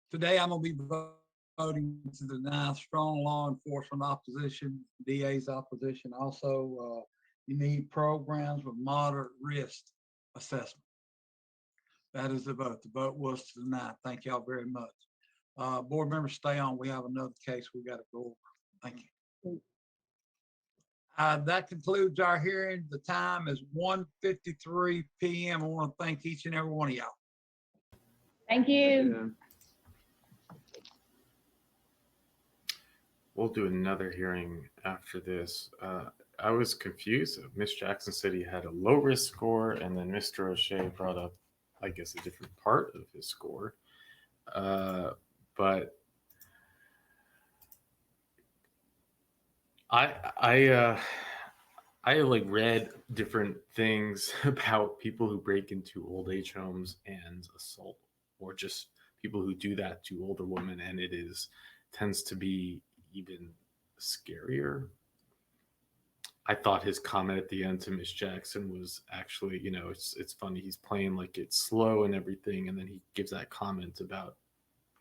Today, I'm gonna be voting to deny strong law enforcement opposition, DA's opposition. Also, you need programs with moderate risk assessment. That is the vote. The vote was to deny. Thank y'all very much. Board members, stay on. We have another case we got to go over. Thank you. That concludes our hearing. The time is 1:53 p.m. I want to thank each and every one of y'all. Thank you. We'll do another hearing after this. I was confused. Miss Jackson said he had a low risk score, and then Mr. O'Shea brought up, I guess, a different part of his score. But I like read different things about people who break into old age homes and assault, or just people who do that to older women, and it tends to be even scarier. I thought his comment at the end to Miss Jackson was actually, it's funny. He's playing like it's slow and everything, and then he gives that comment about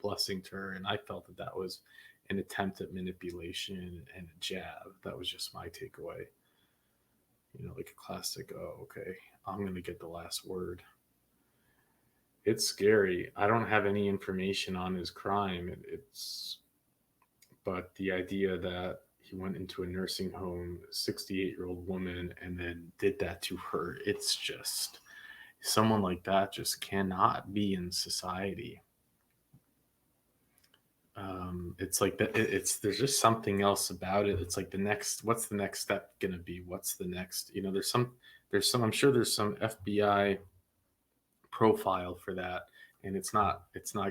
blessing to her, and I felt that was an attempt at manipulation and a jab. That was just my takeaway. Like a classic, oh, okay, I'm going to get the last word. It's scary. I don't have any information on his crime. But the idea that he went into a nursing home, 68-year-old woman, and then did that to her, it's just, someone like that just cannot be in society. It's like that. There's just something else about it. It's like what's the next step gonna be? What's the next? There's some. I'm sure there's some FBI profile for that, and it's not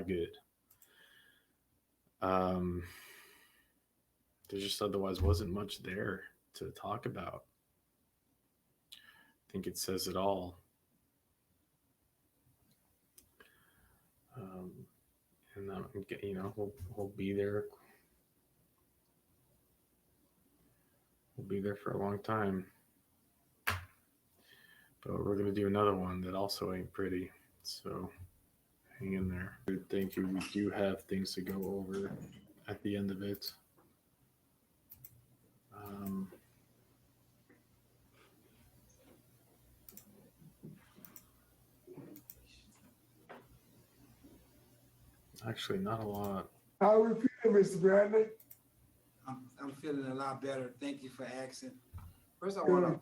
good. There just otherwise wasn't much there to talk about. I think it says it all. And we'll be there. We'll be there for a long time. But we're going to do another one that also ain't pretty. So hang in there. Thank you. We do have things to go over at the end of it. Actually, not a lot. How are you feeling, Mr. Bradley? I'm feeling a lot better. Thank you for asking. First, I Good.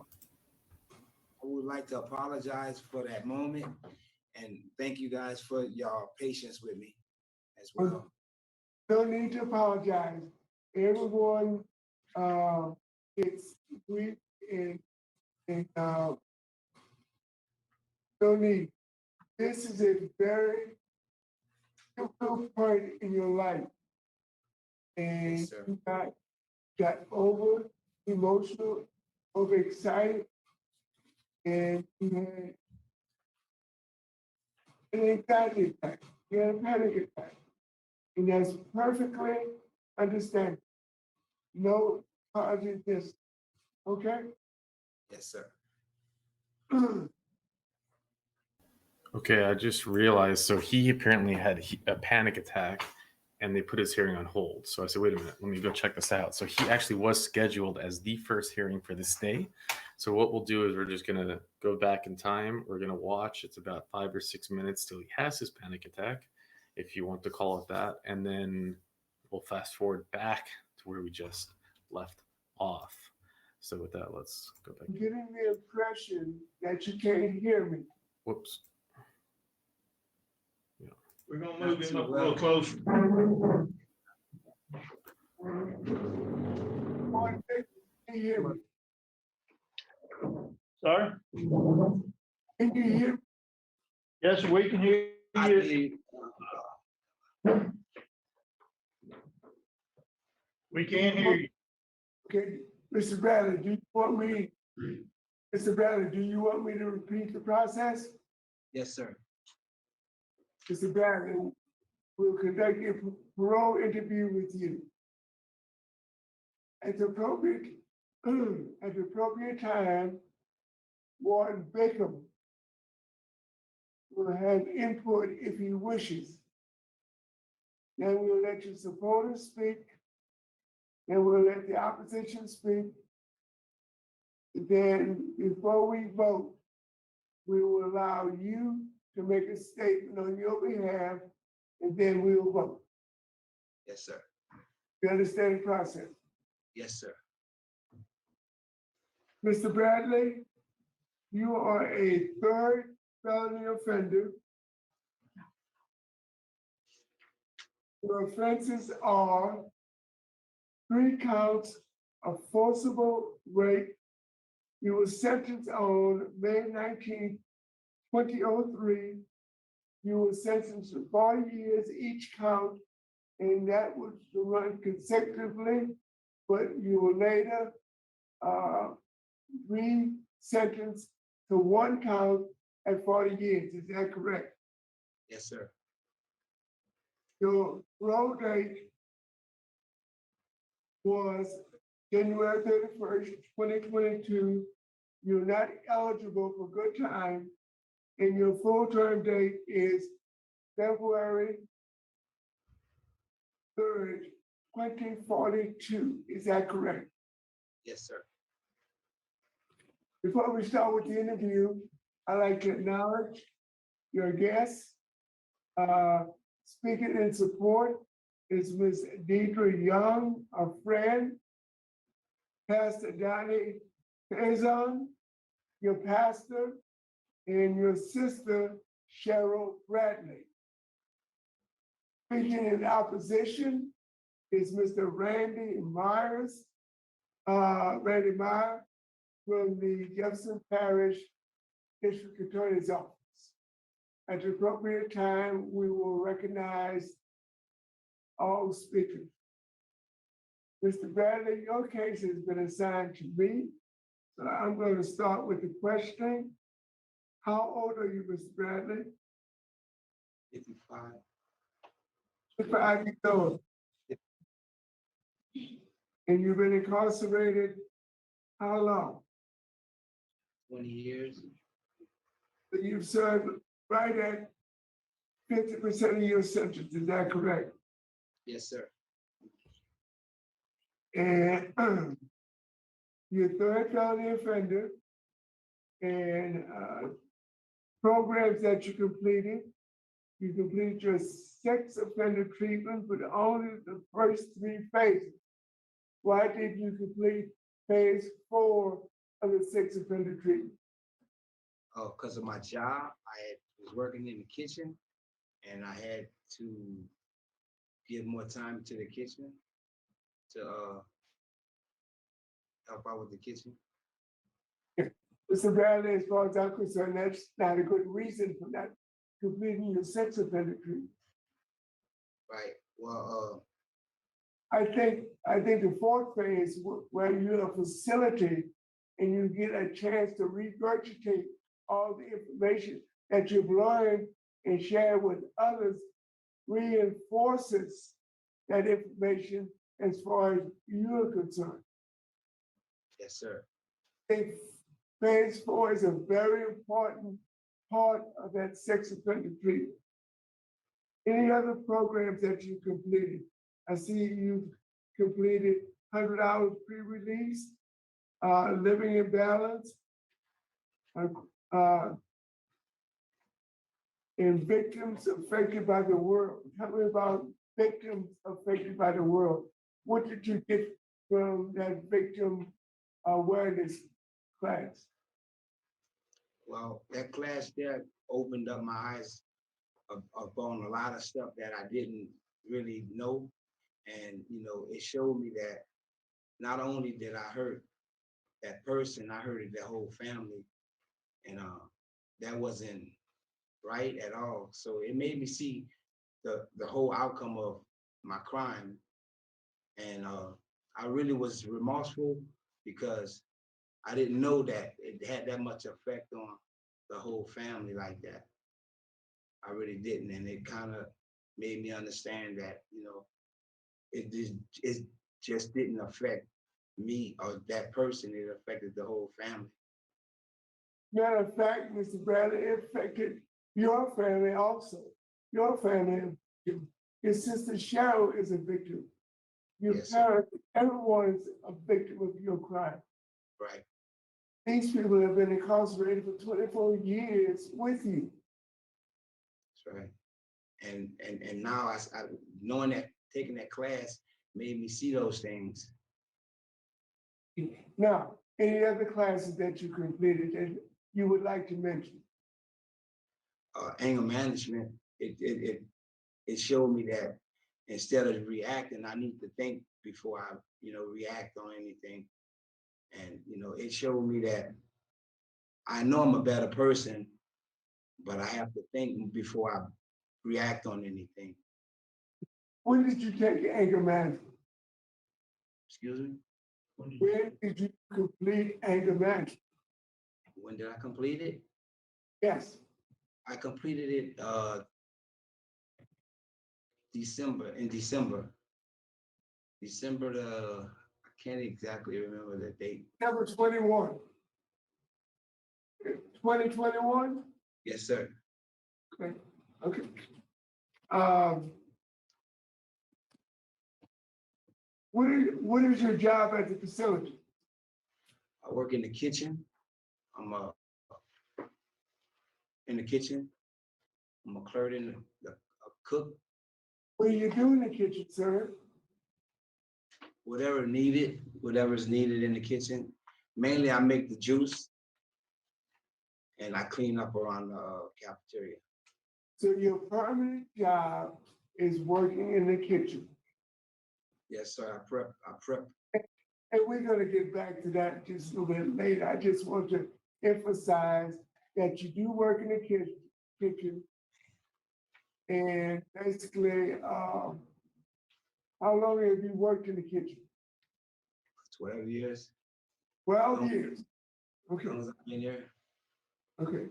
would like to apologize for that moment, and thank you guys for your patience with me as well. No need to apologize. Everyone gets grief and no need. This is a very difficult point in your life. And Yes, sir. you got over emotional, overexcited, and you had an anxiety attack. You had a panic attack. And that's perfectly understandable. No positive test. Okay? Yes, sir. Okay, I just realized. So he apparently had a panic attack, and they put his hearing on hold. So I said, wait a minute, let me go check this out. So he actually was scheduled as the first hearing for this day. So what we'll do is we're just gonna go back in time. We're gonna watch. It's about 5 or 6 minutes till he has his panic attack, if you want to call it that, and then we'll fast forward back to where we just left off. So with that, let's go back. I'm getting the impression that you can't hear me. Whoops. We're gonna move him up a little closer. Can you hear me? Sorry? Can you hear me? Yes, we can hear I you. need, We can hear you. Okay, Mr. Bradley, do you want me, Mr. Bradley, do you want me to repeat the process? yes, sir. Mr. Bradley, we'll conduct a parole interview with you. At the appropriate, at the appropriate time, Warden Bacon will have input if he wishes. Then we'll let your supporters speak. Then we'll let the opposition speak. Then before we vote, we will allow you to make a statement on your behalf, and then we will vote. Yes, sir. You understand the process? Yes, sir. Mr. Bradley, you are a third felony offender. Your offenses are 3 counts of forcible rape. You were sentenced on May 19th, 2003. You were sentenced to 40 years each count, and that was to run consecutively, but you were later re-sentenced to 1 count at 40 years. Is that correct? Yes, sir. Your parole date was January 31st, 2022. You're not eligible for good time, and your full term date is February 3rd, 2042. Is that correct? Yes, sir. Before we start with the interview, I'd like to acknowledge your guests. Speaking in support is Ms. Deidre Young, a friend, Pastor Donnie Pezon, your pastor, and your sister, Cheryl Bradley. Speaking in opposition is Mr. Randy Myers, Randy Meyer from the Jefferson Parish District Attorney's Office. At the appropriate time, we will recognize all speakers. Mr. Bradley, your case has been assigned to me, so I'm going to start with the question. How old are you, Mr. Bradley? 55. 55 years old. And you've been incarcerated how long? 20 years. So you've served right at 50% of your sentence, is that correct? Yes, sir. And you're a third felony offender, and programs that you completed your sex offender treatment, but only the first 3 phases. Why did you complete phase 4 of the sex offender treatment? Oh, because of my job, was working in the kitchen, and I had to give more time to the kitchen to help out with the kitchen. Mr. Bradley, as far as I'm concerned, that's not a good reason for not completing your sex offender treatment. Right. Well, I think the 4th phase, where you're in a facility and you get a chance to regurgitate all the information that you've learned and share with others, reinforces that information as far as you're concerned. Yes, sir. think phase 4 is a very important part of that sex offender treatment. Any other programs that you completed? I see you completed 100 hours pre-release, living in balance, and victims affected by the world. Tell me about victims affected by the world. What did you get from that victim awareness class? Well, that class there opened up my eyes upon a lot of stuff that I didn't really know. And, it showed me that not only did I hurt that person, I hurted their whole family. And that wasn't right at all. So it made me see the whole outcome of my crime. And I really was remorseful because I didn't know that it had that much effect on the whole family like that. I really didn't. And it kind of made me understand that, it just didn't affect me or that person. It affected the whole family. Matter of fact, Mr. Bradley, it affected your family also. Your family, your sister Cheryl is a victim. Your Yes, sir. parents, everyone is a victim of your crime. Right. These people have been incarcerated for 24 years with you. That's right. And now I knowing that, taking that class made me see those things. Now, any other classes that you completed that you would like to mention? Anger management, it showed me that instead of reacting, I need to think before I, react on anything. And, it showed me that I know I'm a better person, but I have to think before I react on anything. When did you take anger management? Excuse me? When did you complete anger management? When did I complete it? Yes. I completed it in December. December I can't exactly remember the date. Number 21. 2021? Yes, sir. Okay. Okay. What is your job at the facility? I work in the kitchen. I'm in the kitchen. I'm a clerk in a cook. What do you do in the kitchen, sir? Whatever's needed in the kitchen. Mainly I make the juice and I clean up around the cafeteria. So your permanent job is working in the kitchen. Yes, sir. I prep. And we're gonna get back to that just a little bit later. I just want to emphasize that you do work in the kitchen. And basically, how long have you worked in the kitchen? 12 years. 12 years. As Okay, long as I've been here, okay.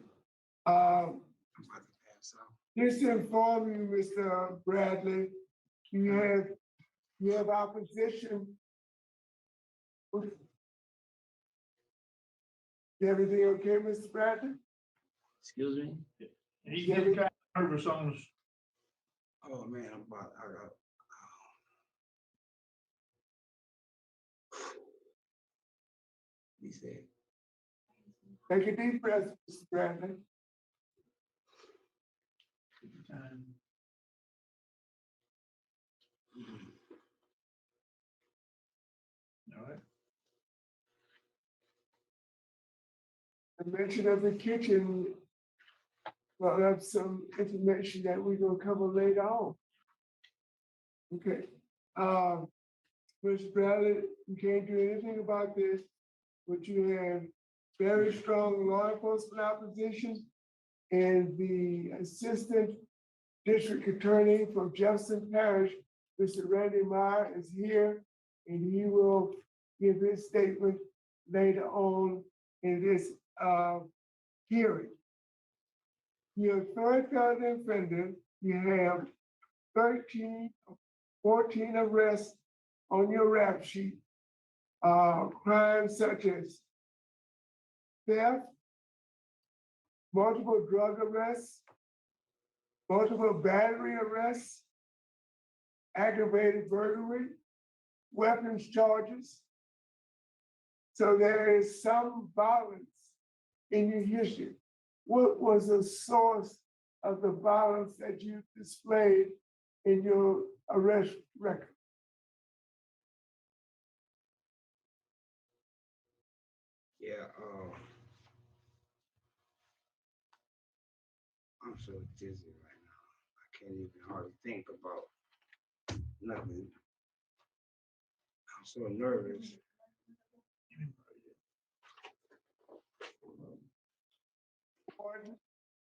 I'm about to pass out. Just to inform you, Mr. Bradley, you have opposition. Everything okay, Mr. Bradley? Excuse me? He's getting kind of nervous on us. Oh man, I got. He said, Take a deep breath, Mr. Bradley. All right. The mention of the kitchen, well, that's some information that we're gonna cover later on. Okay, Mr. Bradley, you can't do anything about this, but you have very strong law enforcement opposition. And the Assistant District Attorney from Jefferson Parish, Mr. Randy Meyer, is here, and he will give his statement later on in this hearing. You're a third felony offender. You have 14 arrests on your rap sheet. crimes such as theft, multiple drug arrests, multiple battery arrests, aggravated burglary, weapons charges. So there is some violence in your history. What was the source of the violence that you displayed in your arrest record? Yeah, I'm so dizzy right now. I can't even hardly think about nothing. I'm so nervous.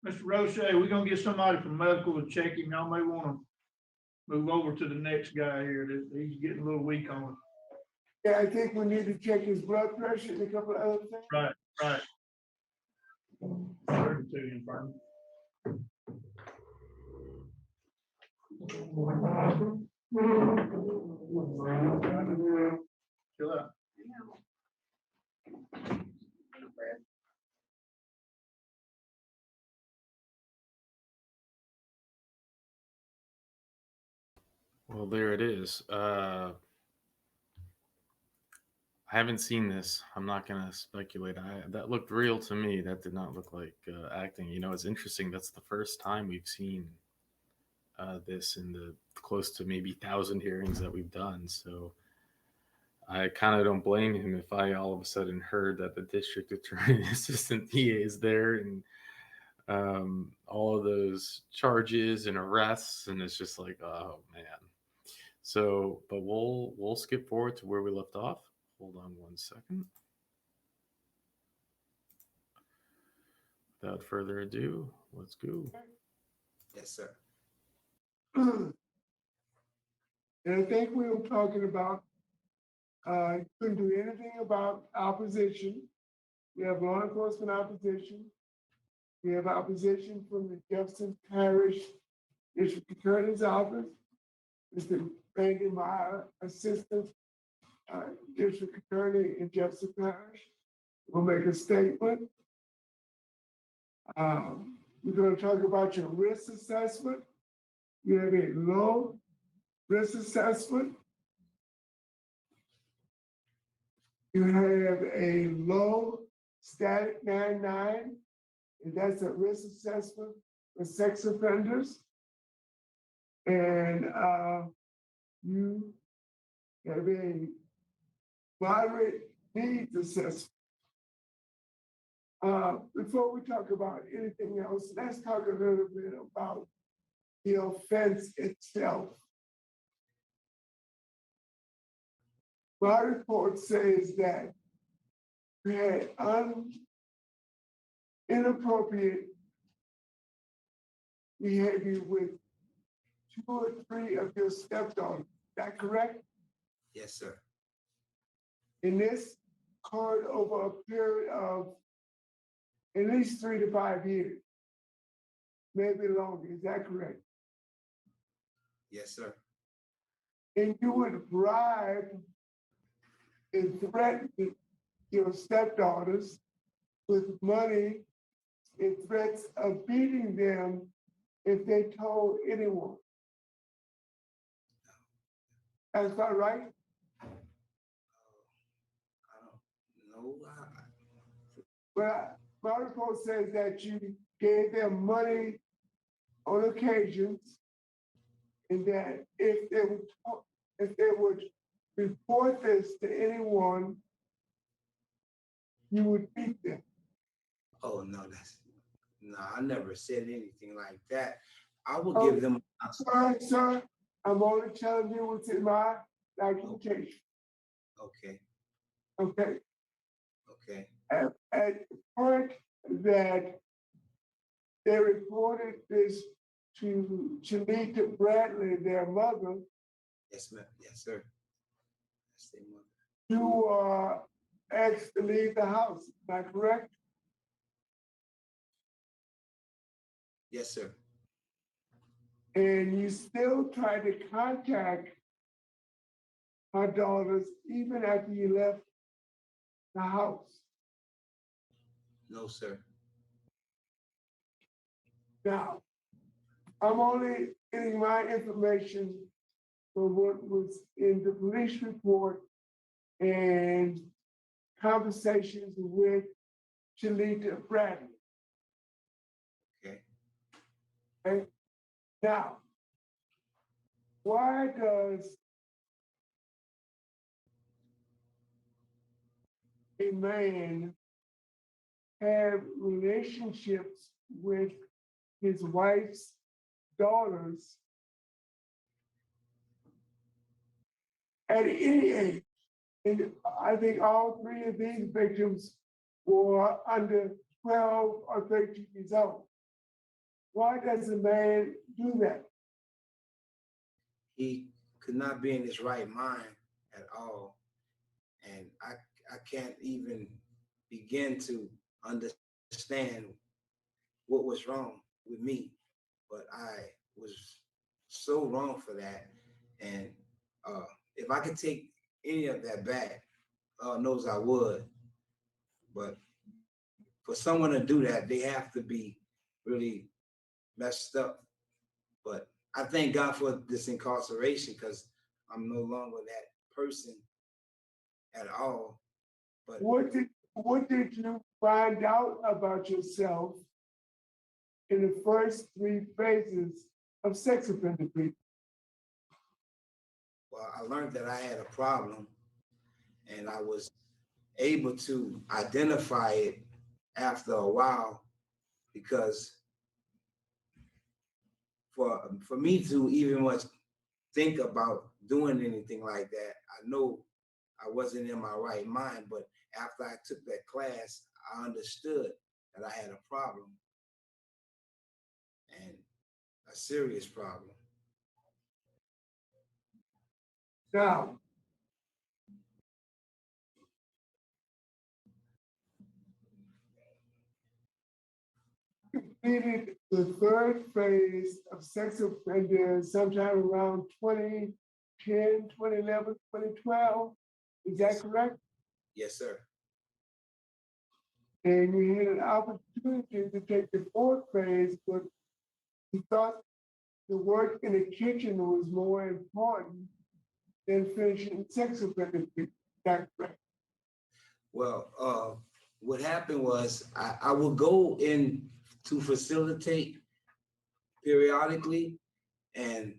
Mr. Roche, we're gonna get somebody from medical to check him. Y'all may wanna move over to the next guy here. He's getting a little weak on it. Yeah, I think we need to check his blood pressure and a couple of other things. Right. Certain to him, Vernon. Chill out. Well, there it is. I haven't seen this. I'm not gonna speculate. That looked real to me. That did not look like acting. You know, it's interesting. That's the first time we've seen this in the close to maybe 1,000 hearings that we've done. So I kind of don't blame him if I all of a sudden heard that the district attorney and assistant DA is there and all of those charges and arrests, and it's just like, oh man. So, but we'll skip forward to where we left off. Hold on one second. Without further ado, let's go. Yes, sir. And I think we were talking about, you couldn't do anything about opposition. We have law enforcement opposition. We have opposition from the Jefferson Parish District Attorney's Office. Mr. Brandon Meyer, Assistant District Attorney in Jefferson Parish, will make a statement. We're going to talk about your risk assessment. You have a low risk assessment. You have a low static 99, and that's a risk assessment for sex offenders. And you have a moderate needs assessment. Before we talk about anything else, let's talk a little bit about the offense itself. My report says that you had inappropriate behavior with 2 or 3 of your stepdaughters. Is that correct? Yes, sir. And this occurred over a period of at least 3 to 5 years, maybe longer. Is that correct? Yes, sir. And you would bribe and threaten your stepdaughters with money and threats of beating them if they told anyone. That's about right? I don't know. Well, my report says that you gave them money on occasions, and that if they would report this to anyone, you would beat them. Oh, no, I never said anything like that. I will give them. Sir, I'm only telling you what's in my documentation. Okay. Okay. Okay. At the point that they reported this to Shanita Bradley, their mother. Yes, ma'am. Yes, sir. That's their mother. You are asked to leave the house. Is that correct? Yes, sir. And you still try to contact my daughters even after you left the house? No, sir. Now, I'm only getting my information from what was in the police report and conversations with Shalita Bradley. Okay. Okay? Now, why does a man have relationships with his wife's daughters at any age? And I think all three of these victims were under 12 or 13 years old. Why does a man do that? He could not be in his right mind at all. And I can't even begin to understand what was wrong with me, but I was so wrong for that. And if I could take any of that back, knows I would. But for someone to do that, they have to be really messed up. But I thank God for this incarceration because I'm no longer that person at all. But What did you find out about yourself in the first 3 phases of sex offender treatment? well, I learned that I had a problem, and I was able to identify it after a while, because for me to even much think about doing anything like that, I know I wasn't in my right mind. But after I took that class, I understood that I had a problem, and a serious problem. Now, completed the 3rd phase of sex offender sometime around 2010, 2011, 2012. Is that correct? Yes, sir. And you had an opportunity to take the 4th phase, but you thought the work in the kitchen was more important than finishing sex offender treatment. Is that correct? Well, what happened was I would go in to facilitate periodically, and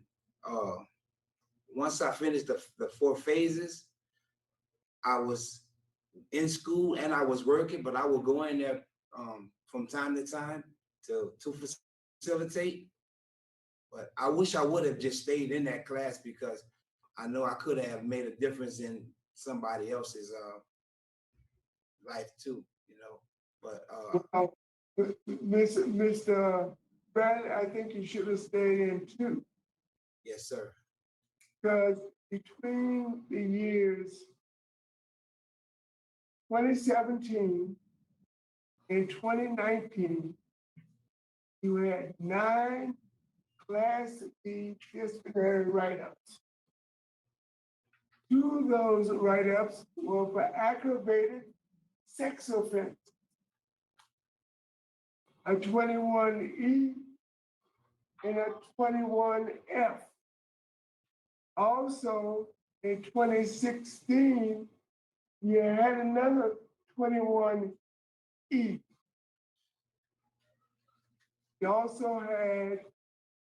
once I finished the 4 phases, I was in school and I was working, but I would go in there from time to time to facilitate. But I wish I would have just stayed in that class, because I know I could have made a difference in somebody else's life too, you know. But Mr. Bradley, I think you should have stayed in too, yes, sir. because between the years 2017 and 2019, you had 9 Class B disciplinary write-ups. 2 of those write-ups were for aggravated sex offense. A 21E and a 21F. Also, in 2016, you had another 21E. You also had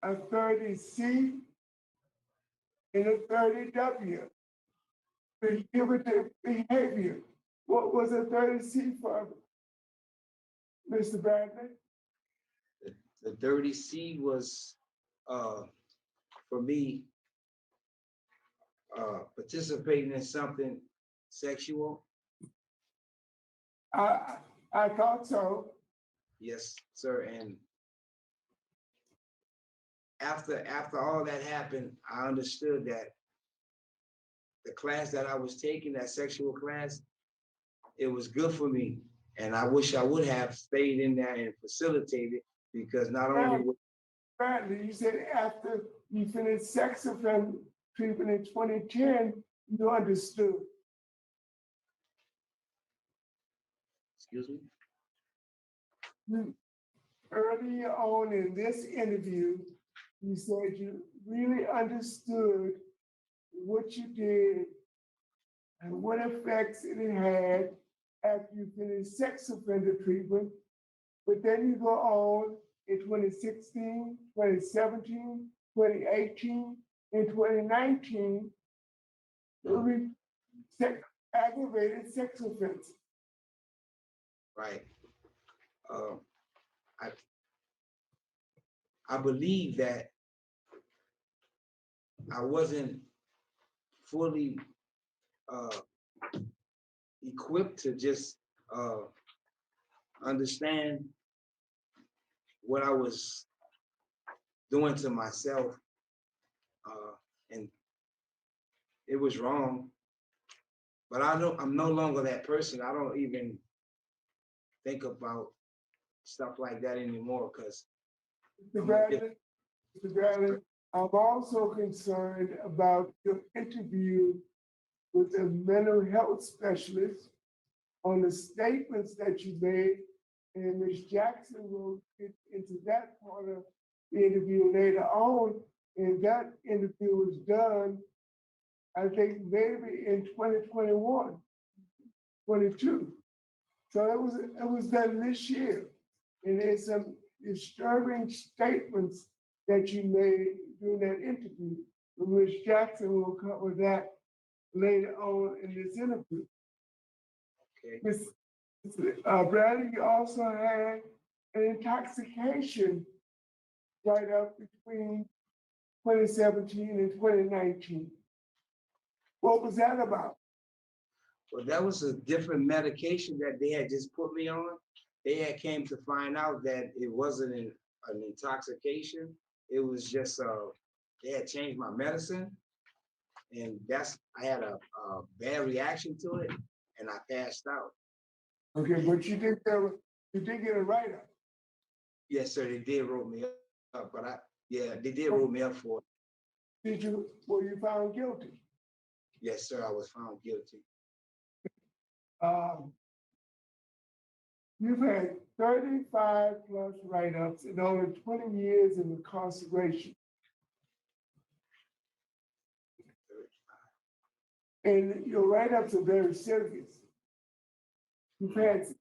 a 30C and a 30W. Prohibitive behavior. What was a 30C for, Mr. Bradley? The 30C was for me participating in something sexual. I thought so. Yes, sir. And after all that happened, I understood that the class that I was taking, that sexual class, it was good for me. And I wish I would have stayed in there and facilitated, because not only would Bradley, you said after you finished sex offender treatment in 2010, you understood. Excuse me? Earlier on in this interview, you said you really understood what you did and what effects it had after you finished sex offender treatment. But then you go on in 2016, 2017, 2018, and 2019, aggravated sex offense. Right. I believe that I wasn't fully equipped to just understand what I was doing to myself, and it was wrong. But I'm no longer that person. I don't even think about stuff like that anymore because Mr. Bradley, I'm also concerned about your interview with a mental health specialist on the statements that you made, and Ms. Jackson will get into that part of the interview later on. And that interview was done, I think, maybe in 2021, 22. So it was done this year. And there's some disturbing statements that you made during that interview. Ms. Jackson will cover that later on in this interview. Okay. Ms. Bradley, you also had an intoxication right up between 2017 and 2019. What was that about? Well, that was a different medication that they had just put me on. They had came to find out that it wasn't an intoxication. It was just, they had changed my medicine. And I had a bad reaction to it and I passed out. Okay, but you did get a write-up. Yes, sir, they did roll me up, but they did roll me up for it. Were you found guilty? Yes, sir, I was found guilty. You've had 35 plus write-ups and over 20 years in incarceration. And your write-ups are very serious. You've had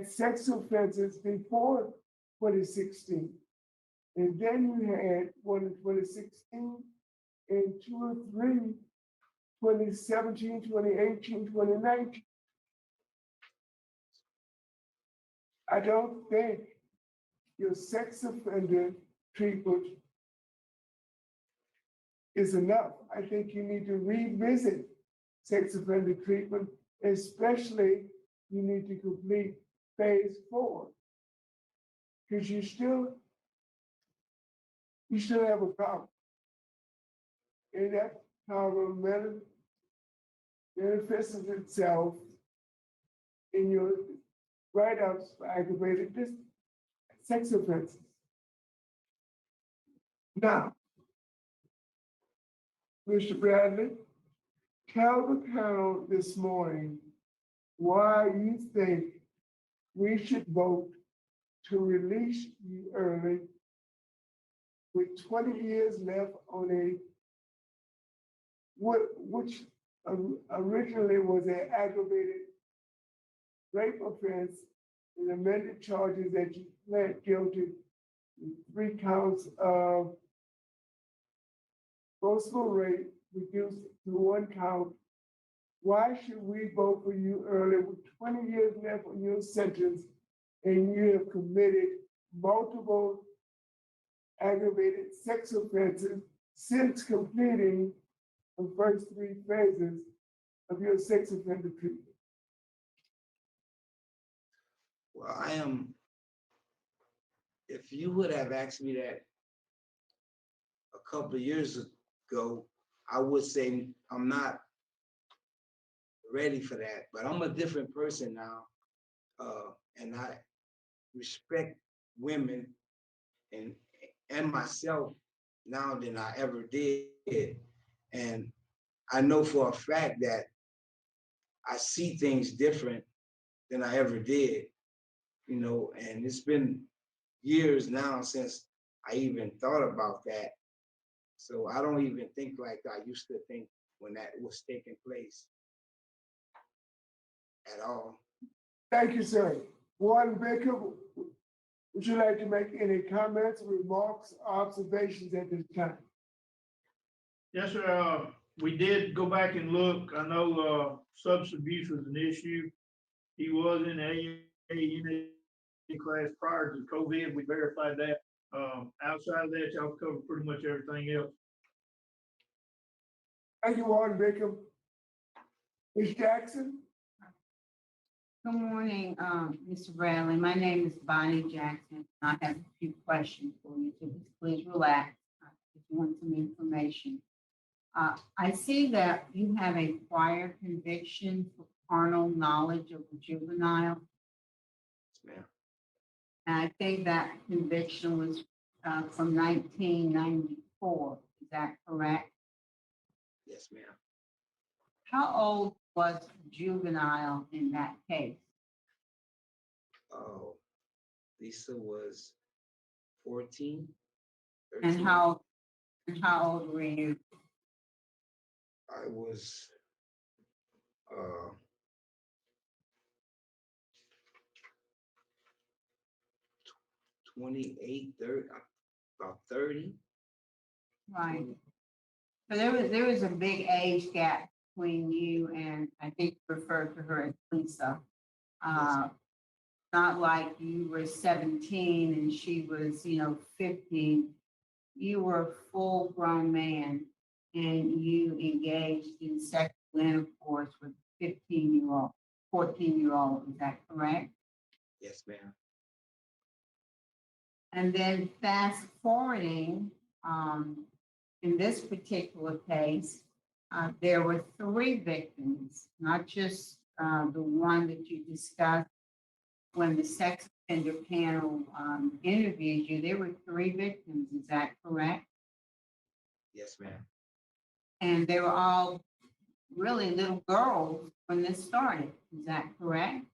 sex offenses before 2016. And then you had one in 2016 and 2 or 3, 2017, 2018, 2019. I don't think your sex offender treatment is enough. I think you need to revisit sex offender treatment, especially you need to complete phase 4. Because you still have a problem. And that problem manifests itself in your write-ups for aggravated sex offenses. Now, Mr. Bradley, tell the panel this morning why you think we should vote to release you early with 20 years left on which originally was an aggravated rape offense and amended charges that you pled guilty to 3 counts of forcible rape reduced to 1 count. Why should we vote for you early with 20 years left on your sentence and you have committed multiple aggravated sex offenses since completing the first 3 phases of your sex offender treatment? Well, if you would have asked me that a couple of years ago, I would say I'm not ready for that, but I'm a different person now. And I respect women and myself now than I ever did. And I know for a fact that I see things different than I ever did, you know, and it's been years now since I even thought about that. So I don't even think like I used to think when that was taking place at all. Thank you, sir. Warden Baker, would you like to make any comments, remarks, observations at this time? Yes, sir. We did go back and look. I know, substance abuse was an issue. He was in AANA class prior to COVID. We verified that. Outside of that, y'all covered pretty much everything else. Thank you, Warden Baker. Ms. Jackson? Good morning, Mr. Bradley. My name is Bonnie Jackson. I have a few questions for you, so please relax if you want some information. I see that you have a prior conviction for carnal knowledge of a juvenile. Yes, ma'am. And I think that conviction was from 1994. Is that correct? Yes, ma'am. How old was juvenile in that case? Oh, Lisa was 14. And 13. how old were you? I was 28, 30, about 30. Right. So there was a big age gap between you and I think you referred to her as Lisa. Not like you were 17 and she was, 15. You were a full grown man and you engaged in sexual intercourse with a 15-year-old, 14-year-old. Is that correct? Yes, ma'am. And then fast forwarding, in this particular case, there were 3 victims, not just the one that you discussed when the sex offender panel interviewed you. There were 3 victims, is that correct? Yes, ma'am. And they were all really little girls when this started, is that correct?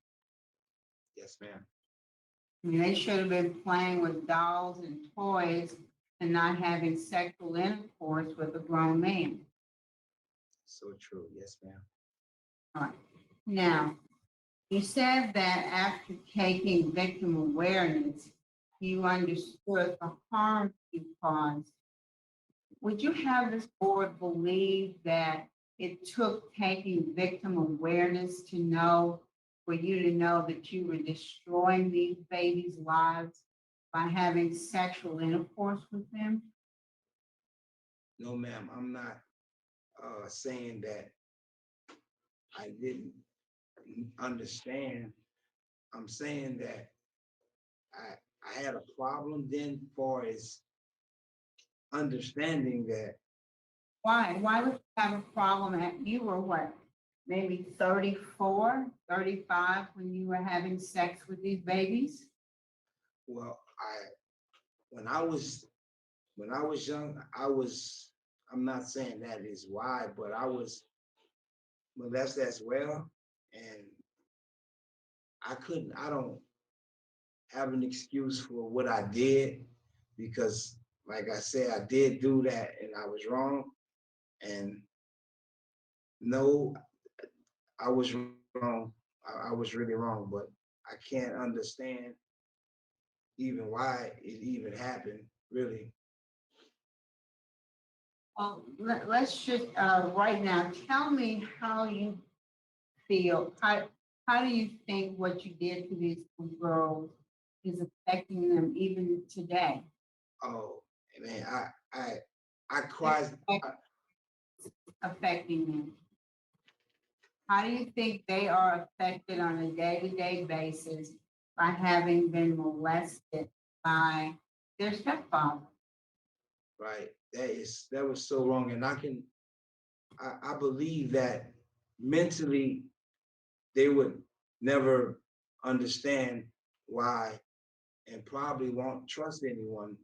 Yes, ma'am. I mean, they should have been playing with dolls and toys and not having sexual intercourse with a grown man. So true. Yes, ma'am. All right. Now, you said that after taking victim awareness, you understood the harm you caused. Would you have this board believe that it took taking victim awareness to know, for you to know that you were destroying these babies' lives by having sexual intercourse with them? No, ma'am. I'm not saying that I didn't understand. I'm saying that I had a problem then far as understanding that. Why? Why would you have a problem at, you were what, maybe 34, 35 when you were having sex with these babies? Well, when I was young, I'm not saying that is why, but I was molested as well. And I don't have an excuse for what I did, because like I said, I did do that and I was wrong. And no, I was wrong. I was really wrong, but I can't understand even why it even happened, really. Well, let's just, right now, tell me how you feel. How do you think what you did to these little girls is affecting them even today? Oh man, I cried. Affecting them. How do you think they are affected on a day-to-day basis by having been molested by their stepfather? Right, that was so wrong, and I believe that mentally they would never understand why, and probably won't trust anyone,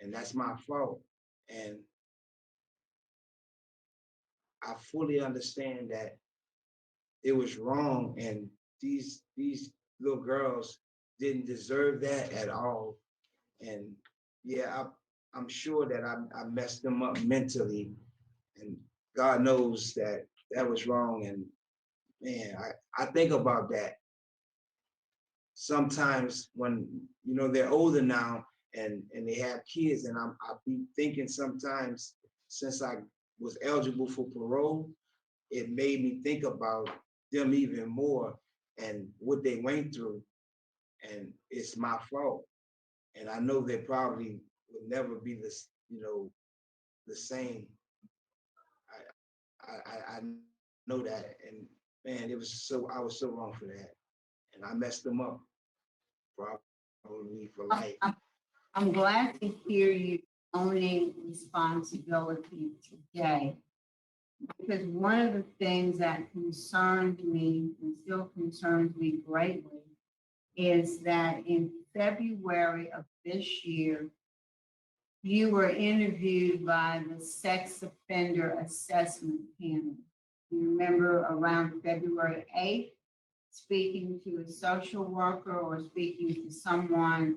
and that's my fault. And I fully understand that it was wrong, and these girls didn't deserve that at all. And yeah, I'm sure that I messed them up mentally, and God knows that that was wrong. And man, I think about that sometimes when, you know, they're older now and they have kids, and I'll be thinking sometimes, since I was eligible for parole, it made me think about them even more and what they went through. And it's my fault. And I know they probably would never be this, you know, the same. I know that. And man, I was so wrong for that. And I messed them up probably for life. I'm glad to hear you owning responsibility today. Because one of the things that concerned me and still concerns me greatly is that in February of this year, you were interviewed by the Sex Offender Assessment Panel. You remember around February 8th, speaking to a social worker or speaking to someone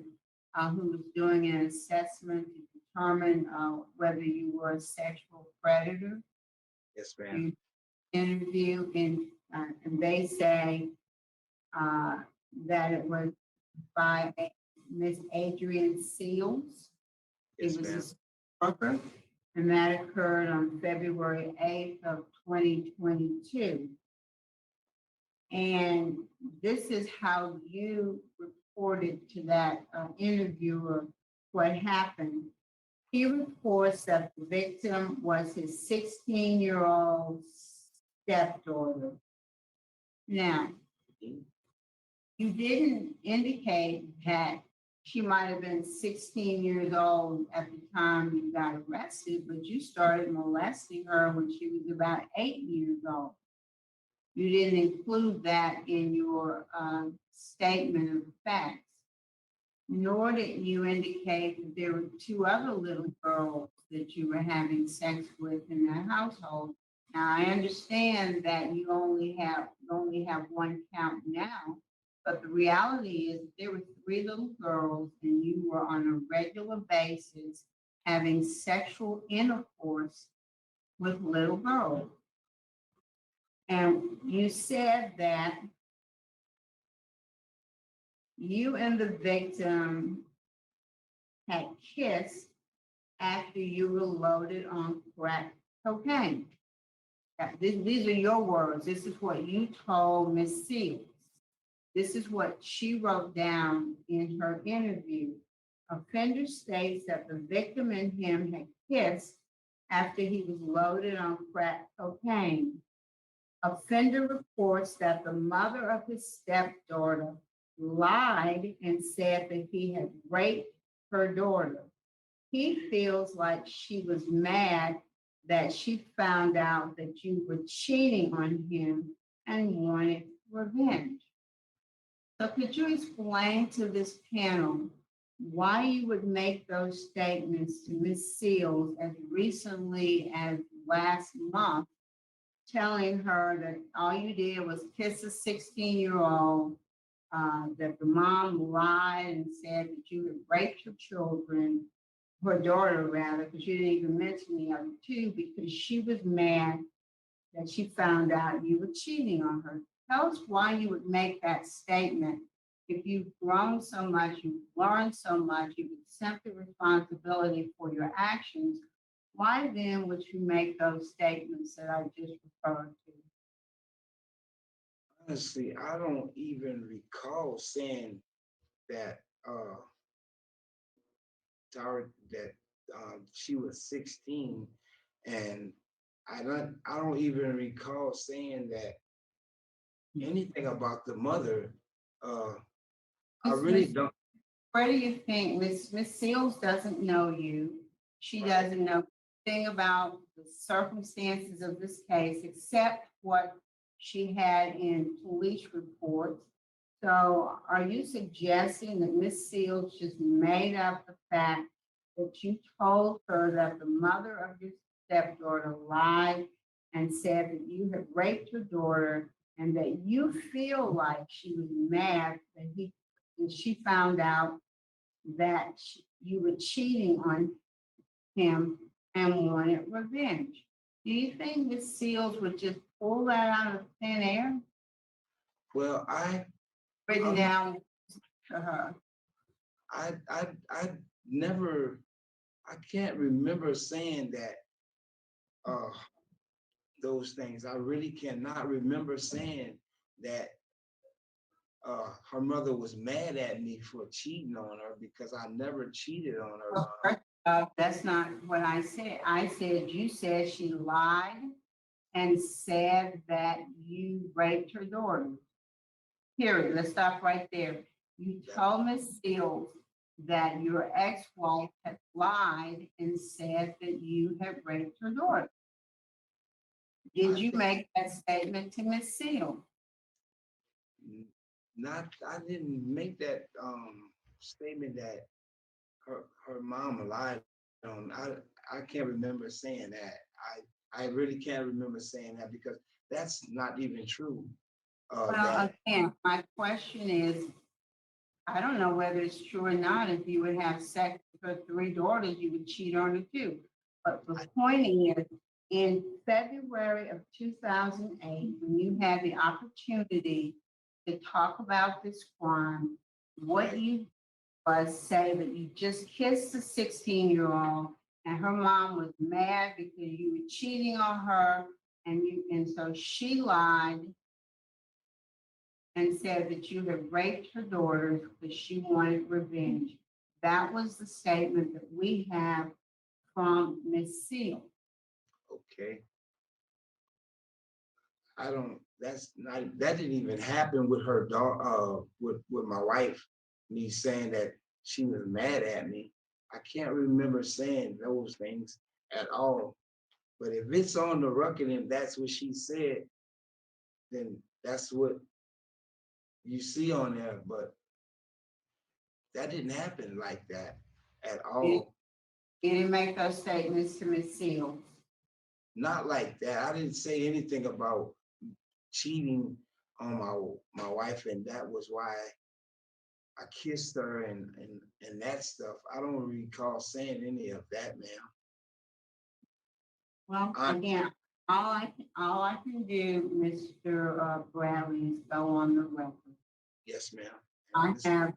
who was doing an assessment to determine whether you were a sexual predator. Yes, ma'am. You interview and they say that it was by Miss Adrienne Seals. Yes, It was ma'am. a worker, and that occurred on February 8th of 2022. And this is how you reported to that interviewer what happened. He reports that the victim was his 16-year-old stepdaughter. Now, you didn't indicate that she might have been 16 years old at the time you got arrested, but you started molesting her when she was about 8 years old. You didn't include that in your statement of facts, nor did you indicate that there were 2 other little girls that you were having sex with in that household. Now, I understand that you only have 1 count now, but the reality is there were 3 little girls and you were on a regular basis having sexual intercourse with little girls. And you said that you and the victim had kissed after you were loaded on crack cocaine. These are your words. This is what you told Ms. Seals. This is what she wrote down in her interview. Offender states that the victim and him had kissed after he was loaded on crack cocaine. Offender reports that the mother of his stepdaughter lied and said that he had raped her daughter. He feels like she was mad that she found out that you were cheating on him and wanted revenge. So could you explain to this panel why you would make those statements to Ms. Seals as recently as last month, telling her that all you did was kiss a 16-year-old, that the mom lied and said that you had raped her children, her daughter rather, because you didn't even mention the other 2, because she was mad that she found out you were cheating on her. Tell us why you would make that statement. If you've grown so much, you've learned so much, you've accepted responsibility for your actions, why then would you make those statements that I just referred to? Honestly, I don't even recall saying that Tara, that she was 16, and I don't even recall saying that anything about the mother. I really don't. Where do you think Miss Seals doesn't know you? She doesn't know anything about the circumstances of this case except what she had in police reports. So are you suggesting that Miss Seals just made up the fact that you told her that the mother of your stepdaughter lied and said that you had raped her daughter and that you feel like she was mad that she found out that you were cheating on him and wanted revenge. Do you think Ms. Seals would just pull that out of thin air, Well, written down to her? I never, I can't remember saying that, those things. I really cannot remember saying that, her mother was mad at me for cheating on her, because I never cheated on her. Well, Mom. That's not what I said. I said, you said she lied and said that you raped her daughter. Period. Let's stop right there. You told Ms. Seals that your ex-wife had lied and said that you had raped her daughter. Did you make that statement to Ms. Seals? I didn't make that statement that her mom lied on. I can't remember saying that. I really can't remember saying that, because that's not even true. Well, again, my question is, I don't know whether it's true or not. If you would have sex with her 3 daughters, you would cheat on her too. But the point is, in February of 2008, when you had the opportunity to talk about this crime, what you was say that you just kissed a 16-year-old and her mom was mad because you were cheating on her, and so she lied and said that you had raped her daughters because she wanted revenge. That was the statement that we have from Ms. Seal. Okay. That didn't even happen with her daughter, with my wife, me saying that she was mad at me. I can't remember saying those things at all. But if it's on the record and that's what she said, then that's what you see on there. But that didn't happen like that at all. You didn't make those statements to Ms. Seal. Not like that. I didn't say anything about cheating on my wife, and that was why I kissed her and that stuff. I don't recall saying any of that, ma'am. Well, again, all I can do, Mr. Bradley, is go on the record. Yes, ma'am. I have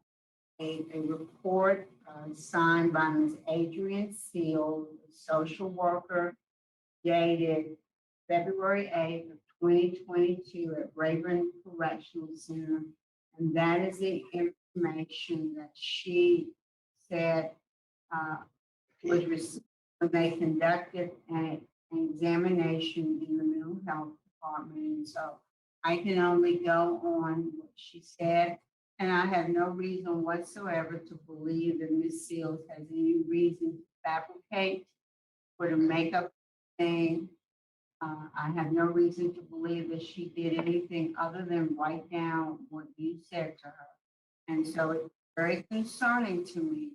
a report signed by Ms. Adrian Seal, social worker, dated February 8th of 2022 at Rayburn Correctional Center. And that is the information that she said was received when they conducted an examination in the mental health department. And so I can only go on what she said. And I have no reason whatsoever to believe that Ms. Seals has any reason to fabricate or to make up thing. I have no reason to believe that she did anything other than write down what you said to her. And so it's very concerning to me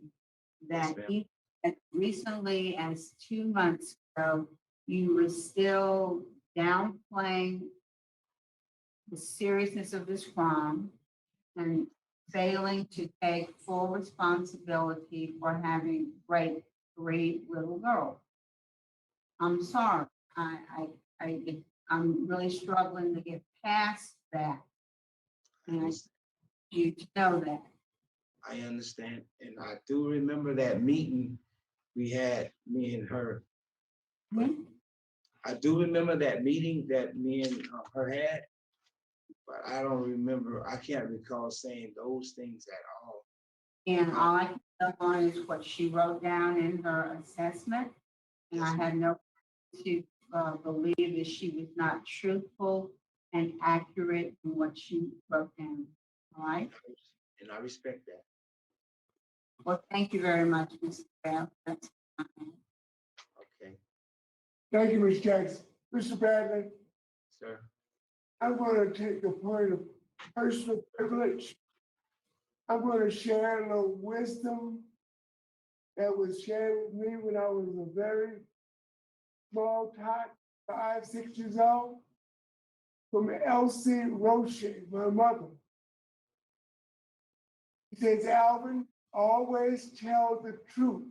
that even as recently as 2 months ago, you were still downplaying the seriousness of this crime and failing to take full responsibility for having raped 3 little girls. I'm sorry. I'm really struggling to get past that. And I want you to know that. I understand. And I do remember that meeting we had, me and her. Hmm? I do remember that meeting that me and her had, but I don't remember, I can't recall saying those things at all. And all I can go on is what she wrote down in her assessment. And I have no reason to believe that she was not truthful and accurate in what she wrote down. All right? And I respect that. Well, thank you very much, Mr. Bell. That's fine. Okay, Thank you, Ms. Jackson. Mr. Bradley, sir. I'm going to take a point of personal privilege. I'm going to share a little wisdom that was shared with me when I was a very small tot, 5, 6 years old. from Elsie Roche, my mother. He says, Alvin, always tell the truth.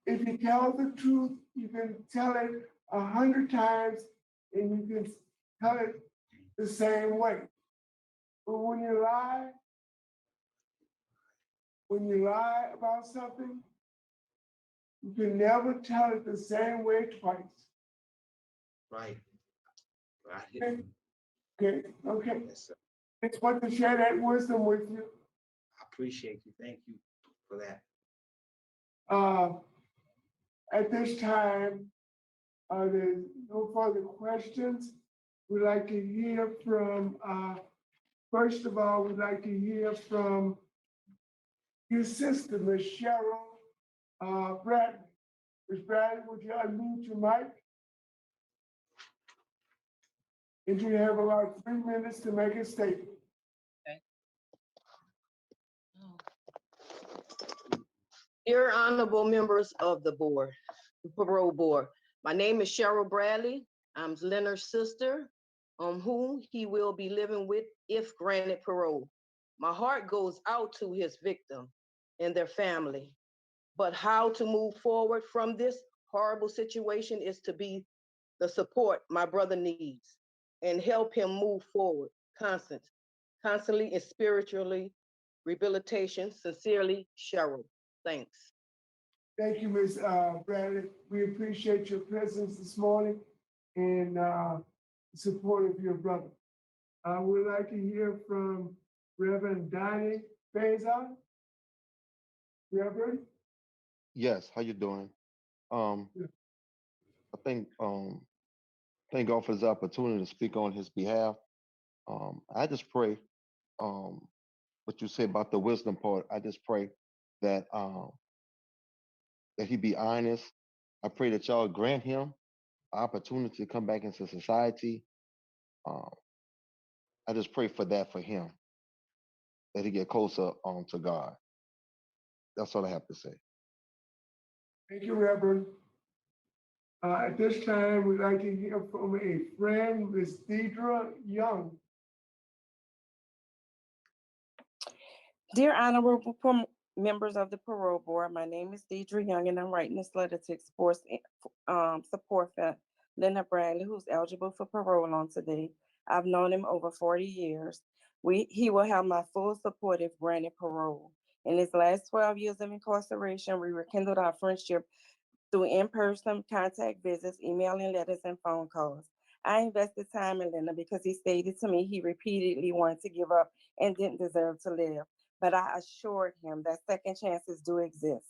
If you tell the truth, you can tell it 100 times and you can tell it the same way. But when you lie about something, you can never tell it the same way twice. Right. Okay, okay. Yes, sir. I just want to share that wisdom with you. I appreciate you. Thank you for that. At this time, there's no further questions. We'd like to hear from, first of all, we'd like to hear from your sister, Ms. Cheryl Bradley. Ms. Bradley, would you unmute your mic? And you have about 3 minutes to make a statement. Dear honorable members of the board, the parole board, my name is Cheryl Bradley. I'm Leonard's sister, whom he will be living with if granted parole. My heart goes out to his victim and their family. But how to move forward from this horrible situation is to be the support my brother needs and help him move forward constantly and spiritually rehabilitation. Sincerely, Cheryl. Thanks. Thank you, Ms. Bradley. We appreciate your presence this morning and support of your brother. I would like to hear from Reverend Donnie Faison. Reverend? Yes, how you doing? I think thank God for this opportunity to speak on his behalf. I just pray what you say about the wisdom part. I just pray that that he be honest. I pray that y'all grant him opportunity to come back into society. I just pray for that for him, that he get closer to God. That's all I have to say. Thank you, Reverend. At this time, we'd like to hear from a friend, Ms. Deidre Young. Dear honorable members of the parole board, my name is Deidre Young, and I'm writing this letter to express support for Leonard Bradley, who's eligible for parole on today. I've known him over 40 years. He will have my full support if granted parole. In his last 12 years of incarceration, we rekindled our friendship through in-person contact visits, emailing letters, and phone calls. I invested time in Leonard because he stated to me he repeatedly wanted to give up and didn't deserve to live. But I assured him that second chances do exist.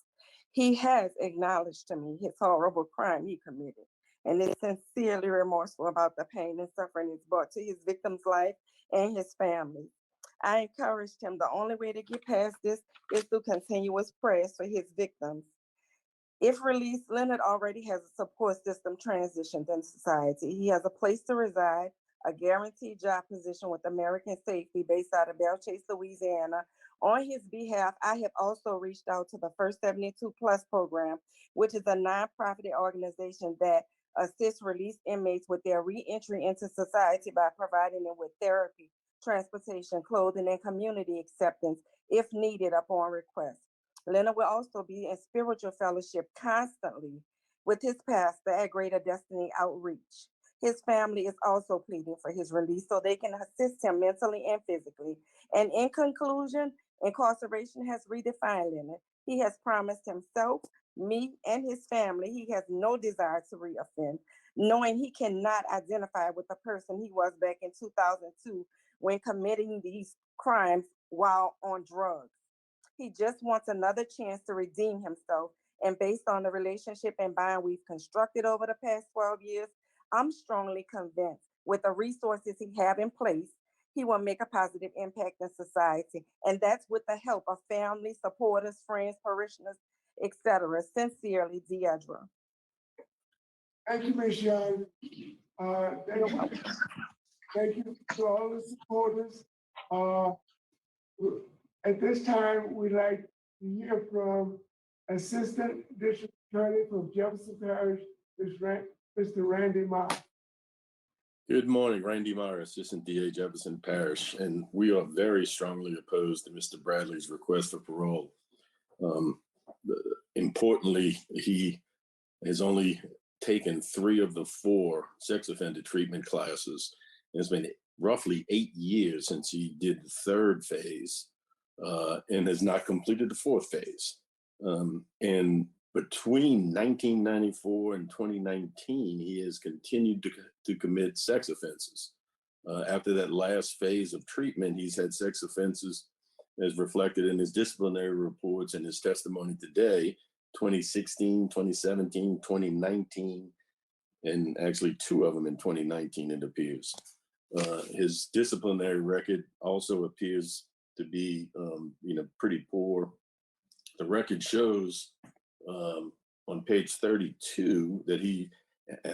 He has acknowledged to me his horrible crime he committed and is sincerely remorseful about the pain and suffering it's brought to his victim's life and his family. I encouraged him the only way to get past this is through continuous prayers for his victims. If released, Leonard already has a support system transitioned in society. He has a place to reside, a guaranteed job position with American Safety based out of Belle Chase, Louisiana. On his behalf, I have also reached out to the First 72 Plus program, which is a nonprofit organization that assists released inmates with their reentry into society by providing them with therapy, transportation, clothing, and community acceptance if needed upon request. Leonard will also be in spiritual fellowship constantly with his pastor at Greater Destiny Outreach. His family is also pleading for his release so they can assist him mentally and physically. And in conclusion, incarceration has redefined Leonard. He has promised himself, me, and his family he has no desire to reoffend, knowing he cannot identify with the person he was back in 2002 when committing these crimes while on drugs. He just wants another chance to redeem himself. And based on the relationship and bond we've constructed over the past 12 years, I'm strongly convinced with the resources he have in place, he will make a positive impact in society. And that's with the help of family, supporters, friends, parishioners, etc. Sincerely, Deidre. Thank you, Ms. Young. Thank you to all the supporters. At this time, we'd like to hear from Assistant District Attorney from Jefferson Parish, Mr. Randy Miles. Good morning, Randy Meyer, Assistant DA Jefferson Parish, and we are very strongly opposed to Mr. Bradley's request for parole. Importantly, he has only taken 3 of the 4 sex offender treatment classes. It's been roughly 8 years since he did the 3rd phase and has not completed the 4th phase. And between 1994 and 2019, he has continued to commit sex offenses. After that last phase of treatment, he's had sex offenses as reflected in his disciplinary reports and his testimony today, 2016, 2017, 2019, and actually 2 of them in 2019, it appears. His disciplinary record also appears to be, pretty poor. The record shows on page 32 that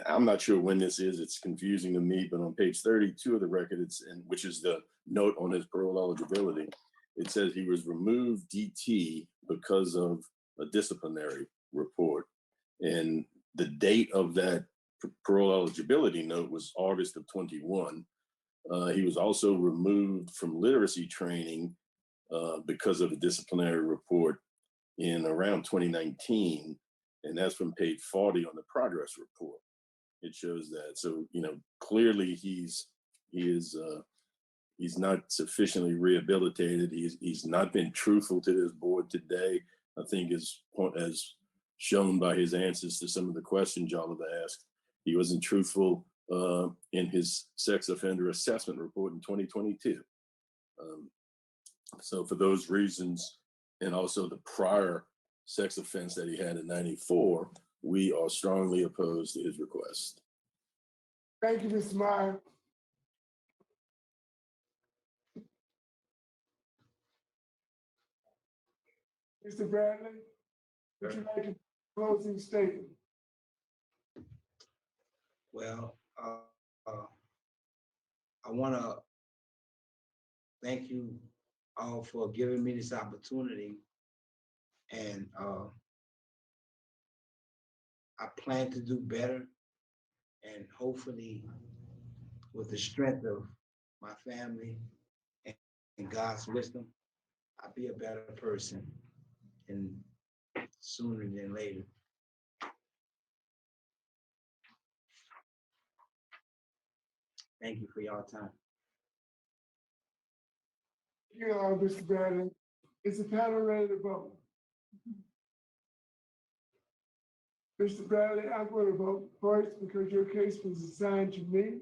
I'm not sure when this is, it's confusing to me, but on page 32 of the record, which is the note on his parole eligibility, it says he was removed DT because of a disciplinary report. And the date of that parole eligibility note was August of 21. He was also removed from literacy training because of a disciplinary report in around 2019. And that's from page 40 on the progress report. It shows that. So, clearly he's not sufficiently rehabilitated. He's not been truthful to this board today. I think as shown by his answers to some of the questions y'all have asked, he wasn't truthful in his sex offender assessment report in 2022. So for those reasons, and also the prior sex offense that he had in 94, we are strongly opposed to his request. Thank you, Mr. Meyer. Mr. Bradley, would you like a closing statement? Well, I want to thank you all for giving me this opportunity. And I plan to do better. And hopefully, with the strength of my family and God's wisdom, I'll be a better person and sooner than later. Thank you for your time. Mr. Bradley. Is the panel ready to vote? Mr. Bradley, I'm going to vote first because your case was assigned to me.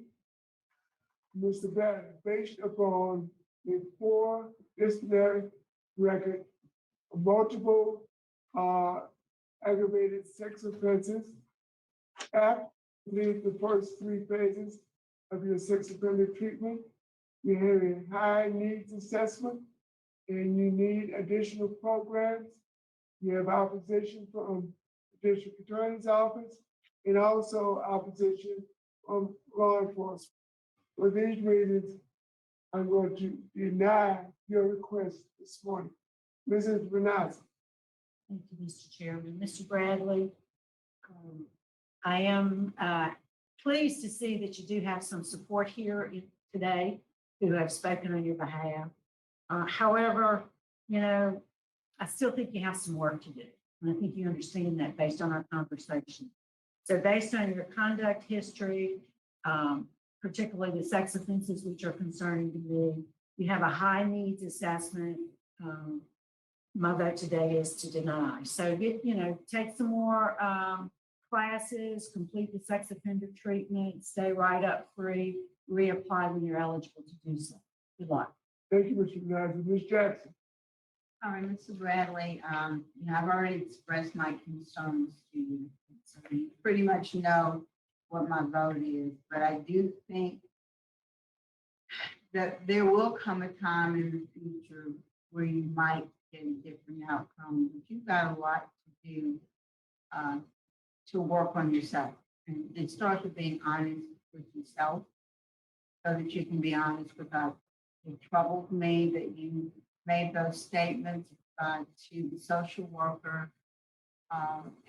Mr. Bradley, based upon the 4 disciplinary record of multiple aggravated sex offenses, after the first 3 phases of your sex offender treatment, you have a high needs assessment and you need additional programs. You have opposition from the district attorney's office and also opposition from law enforcement. For these reasons, I'm going to deny your request this morning. Mrs. Renata. Thank you, Mr. Chairman. Mr. Bradley, I am pleased to see that you do have some support here today who have spoken on your behalf. However, I still think you have some work to do. And I think you understand that based on our conversation. So based on your conduct history, particularly the sex offenses, which are concerning to me, you have a high needs assessment. My vote today is to deny. So take some more classes, complete the sex offender treatment, stay right up free, reapply when you're eligible to do so. Good luck. Thank you, Mr. Renata. Ms. Jackson. All right, Mr. Bradley, I've already expressed my concerns to you. So you pretty much know what my vote is, but I do think that there will come a time in the future where you might get a different outcome, but you've got a lot to do to work on yourself and start with being honest with yourself so that you can be honest with us. It troubled me that you made those statements to the social worker,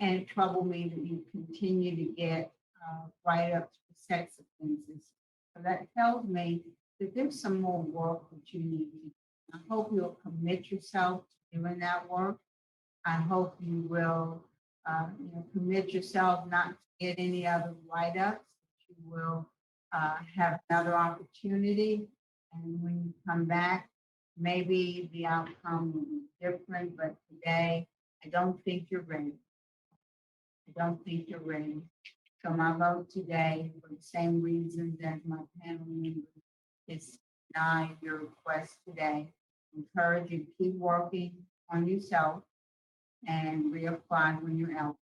and it troubled me that you continue to get write-ups for sex offenses. So that tells me that there's some more work that you need to do. I hope you'll commit yourself to doing that work. I hope you will, commit yourself not to get any other write-ups. You will have another opportunity, and when you come back, maybe the outcome will be different. But today, I don't think you're ready. I don't think you're ready. So my vote today, for the same reasons as my panel members, is deny your request today. Encourage you to keep working on yourself and reapply when you're out.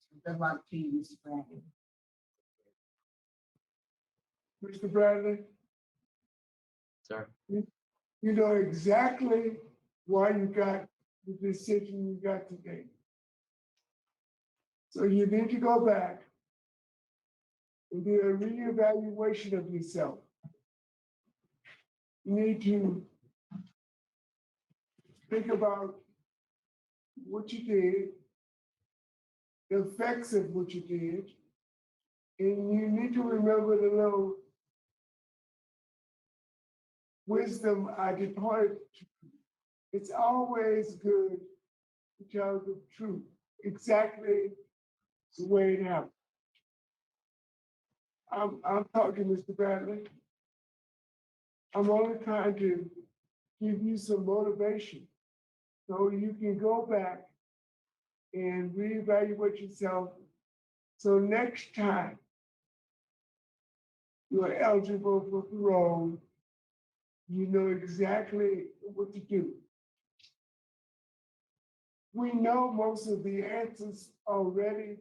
So good luck to you, Mr. Bradley. Mr. Bradley, Sir. you know exactly why you got the decision you got today. So you need to go back and do a reevaluation of yourself. You need to think about what you did, the effects of what you did, and you need to remember the little wisdom I departed. It's always good to tell the truth, exactly the way it happened. I'm talking, Mr. Bradley. I'm only trying to give you some motivation so you can go back and reevaluate yourself. So next time you are eligible for parole, you know exactly what to do. We know most of the answers already.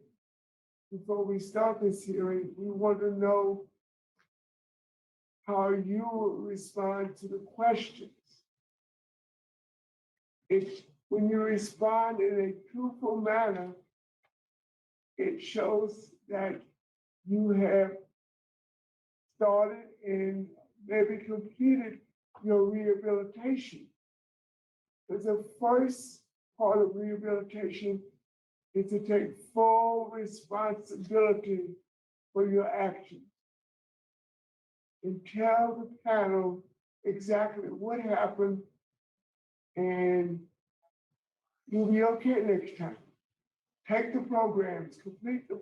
Before we start this hearing, we want to know how you will respond to the questions. When you respond in a truthful manner, it shows that you have started and maybe completed your rehabilitation. Because the first part of rehabilitation is to take full responsibility for your actions and tell the panel exactly what happened, and you'll be okay next time. Take the programs, complete the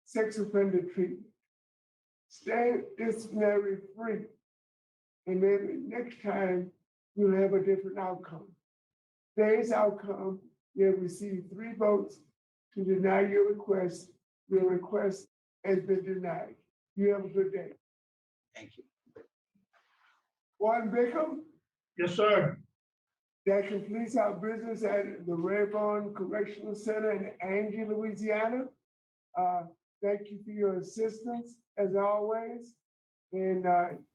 sex offender treatment, stay disciplinary free, and maybe next time you'll have a different outcome. Today's outcome, you have received 3 votes to deny your request. Your request has been denied. You have a good day. Thank you. Warden Bickham? Yes, sir. That completes our business at the Rayburn Correctional Center in Angie, Louisiana. Thank you for your assistance as always. And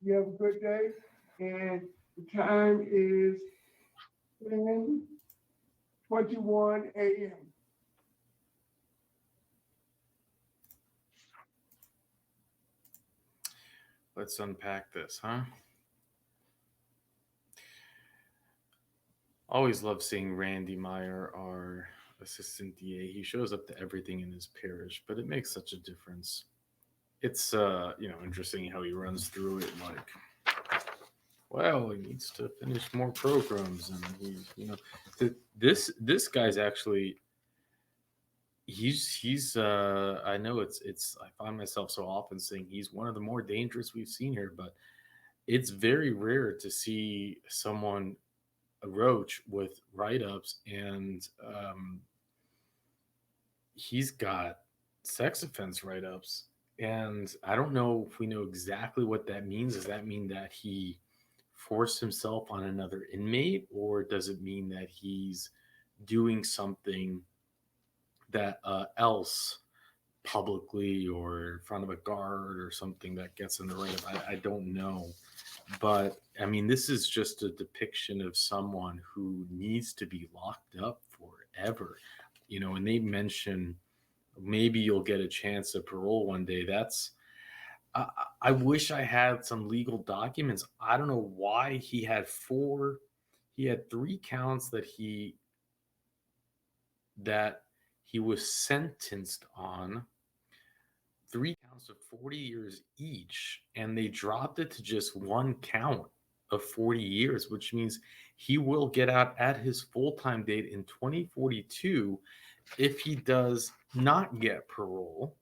you have a good day. And the time is 10:21 a.m. Let's unpack this, huh? Always love seeing Randy Meyer, our assistant DA. He shows up to everything in his parish, but it makes such a difference. It's interesting how he runs through it like, well, he needs to finish more programs, and this guy's actually he's I know it's I find myself so often saying he's one of the more dangerous we've seen here, but it's very rare to see someone a roach with write-ups, and he's got sex offense write-ups, and I don't know if we know exactly what that means. Does that mean that he forced himself on another inmate, or does it mean that he's doing something that else publicly or in front of a guard or something that gets in the write-up? I don't know. But I mean, this is just a depiction of someone who needs to be locked up forever, and they mention maybe you'll get a chance at parole one day. I wish I had some legal documents. I don't know why he had 3 counts that he was sentenced on 3 counts of 40 years each, and they dropped it to just 1 count of 40 years, which means he will get out at his full-time date in 2042 if he does not get parole.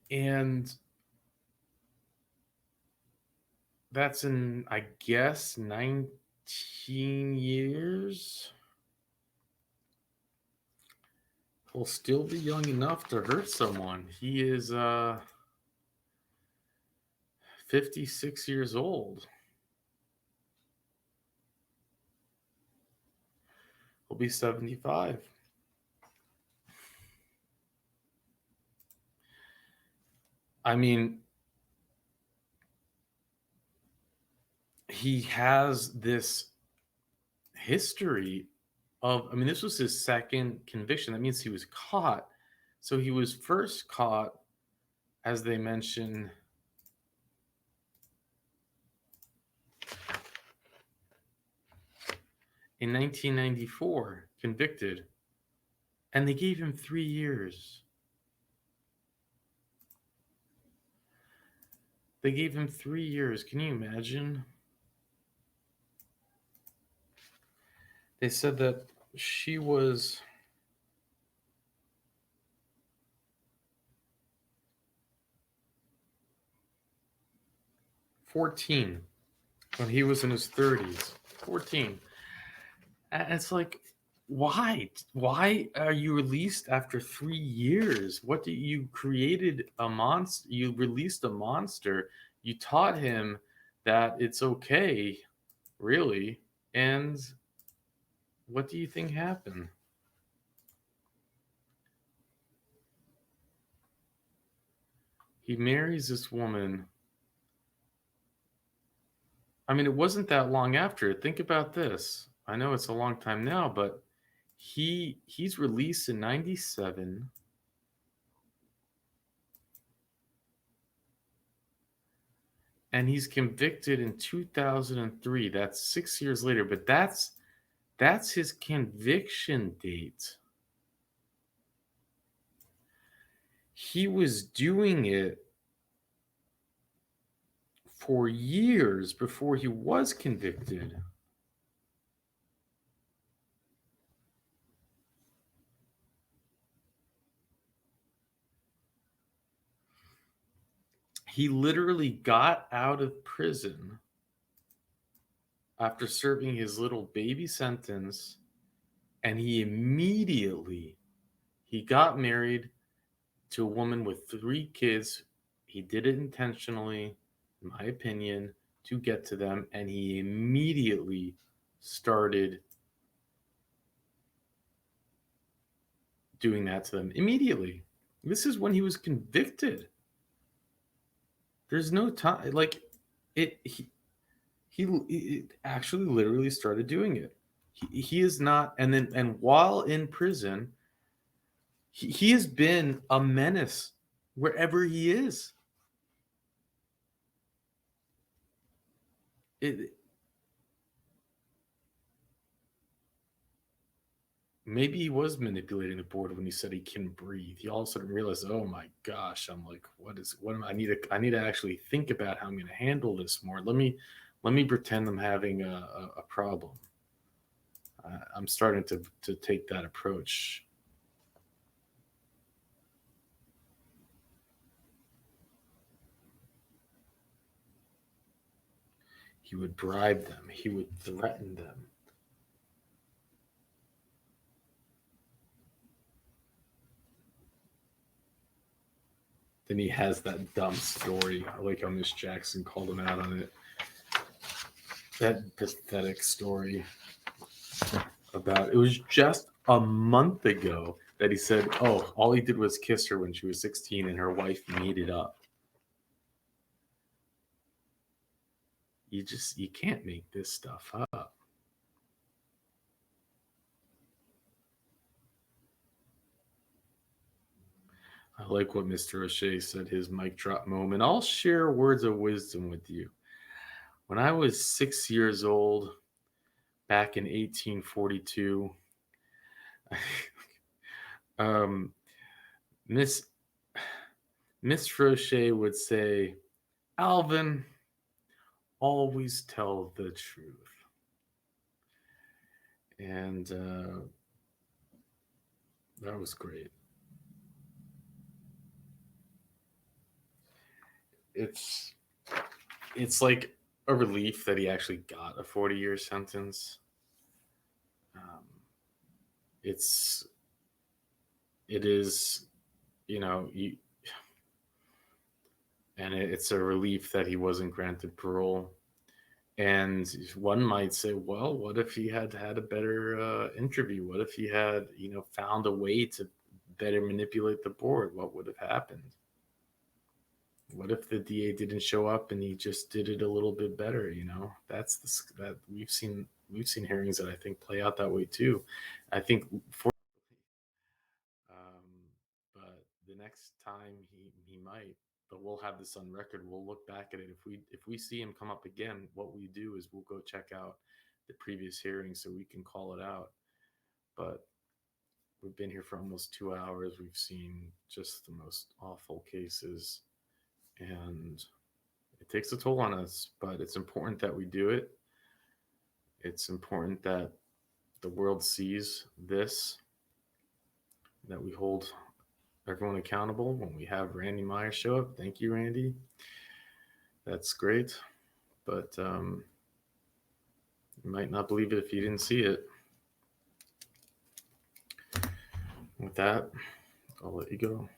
And that's in, I guess, 19 years. He'll still be young enough to hurt someone. He is 56 years old. He'll be 75. I mean, he has this history of, I mean, this was his second conviction. That means he was caught. So he was first caught, as they mention, in 1994, convicted, and they gave him 3 years. They gave him 3 years. Can you imagine? They said that she was 14 when he was in his 30s. 14. And it's like, why? Why are you released after 3 years? What do you created a monster? You released a monster. You taught him that it's okay, really. And what do you think happened? He marries this woman. I mean, it wasn't that long after. Think about this. I know it's a long time now, but he's released in 97. And he's convicted in 2003. That's 6 years later, but that's his conviction date. He was doing it for years before he was convicted. He literally got out of prison after serving his little baby sentence, and he got married to a woman with 3 kids. He did it intentionally, in my opinion, to get to them, and he immediately started doing that to them. Immediately. This is when he was convicted. There's no time, like, he actually literally started doing it. He is not, and while in prison, he has been a menace wherever he is. Maybe he was manipulating the board when he said he can breathe. He all of a sudden realized, oh my gosh, I'm like, what am I need to actually think about how I'm going to handle this more. Let me pretend I'm having a problem. I'm starting to take that approach. He would bribe them. He would threaten them. Then he has that dumb story. I like how Miss Jackson called him out on it. That pathetic story about, it was just a month ago that he said, oh, all he did was kiss her when she was 16 and her wife made it up. You can't make this stuff up. I like what Mr. O'Shea said, his mic drop moment. I'll share words of wisdom with you. When I was 6 years old, back in 1842, Miss Roche would say, Alvin, always tell the truth. And that was great. It's like a relief that he actually got a 40-year sentence. It is, and it's a relief that he wasn't granted parole. And one might say, well, what if he had had a better interview? What if he had, found a way to better manipulate the board? What would have happened? What if the DA didn't show up and he just did it a little bit better? That's that we've seen hearings that I think play out that way too. I think but the next time he might, but we'll have this on record. We'll look back at it. If we see him come up again, what we do is we'll go check out the previous hearing so we can call it out. But we've been here for almost 2 hours. We've seen just the most awful cases, and it takes a toll on us, but it's important that we do it. It's important that the world sees this, that we hold everyone accountable. When we have Randy Meyer show up, thank you, Randy. That's great. But you might not believe it if you didn't see it. With that, I'll let you go.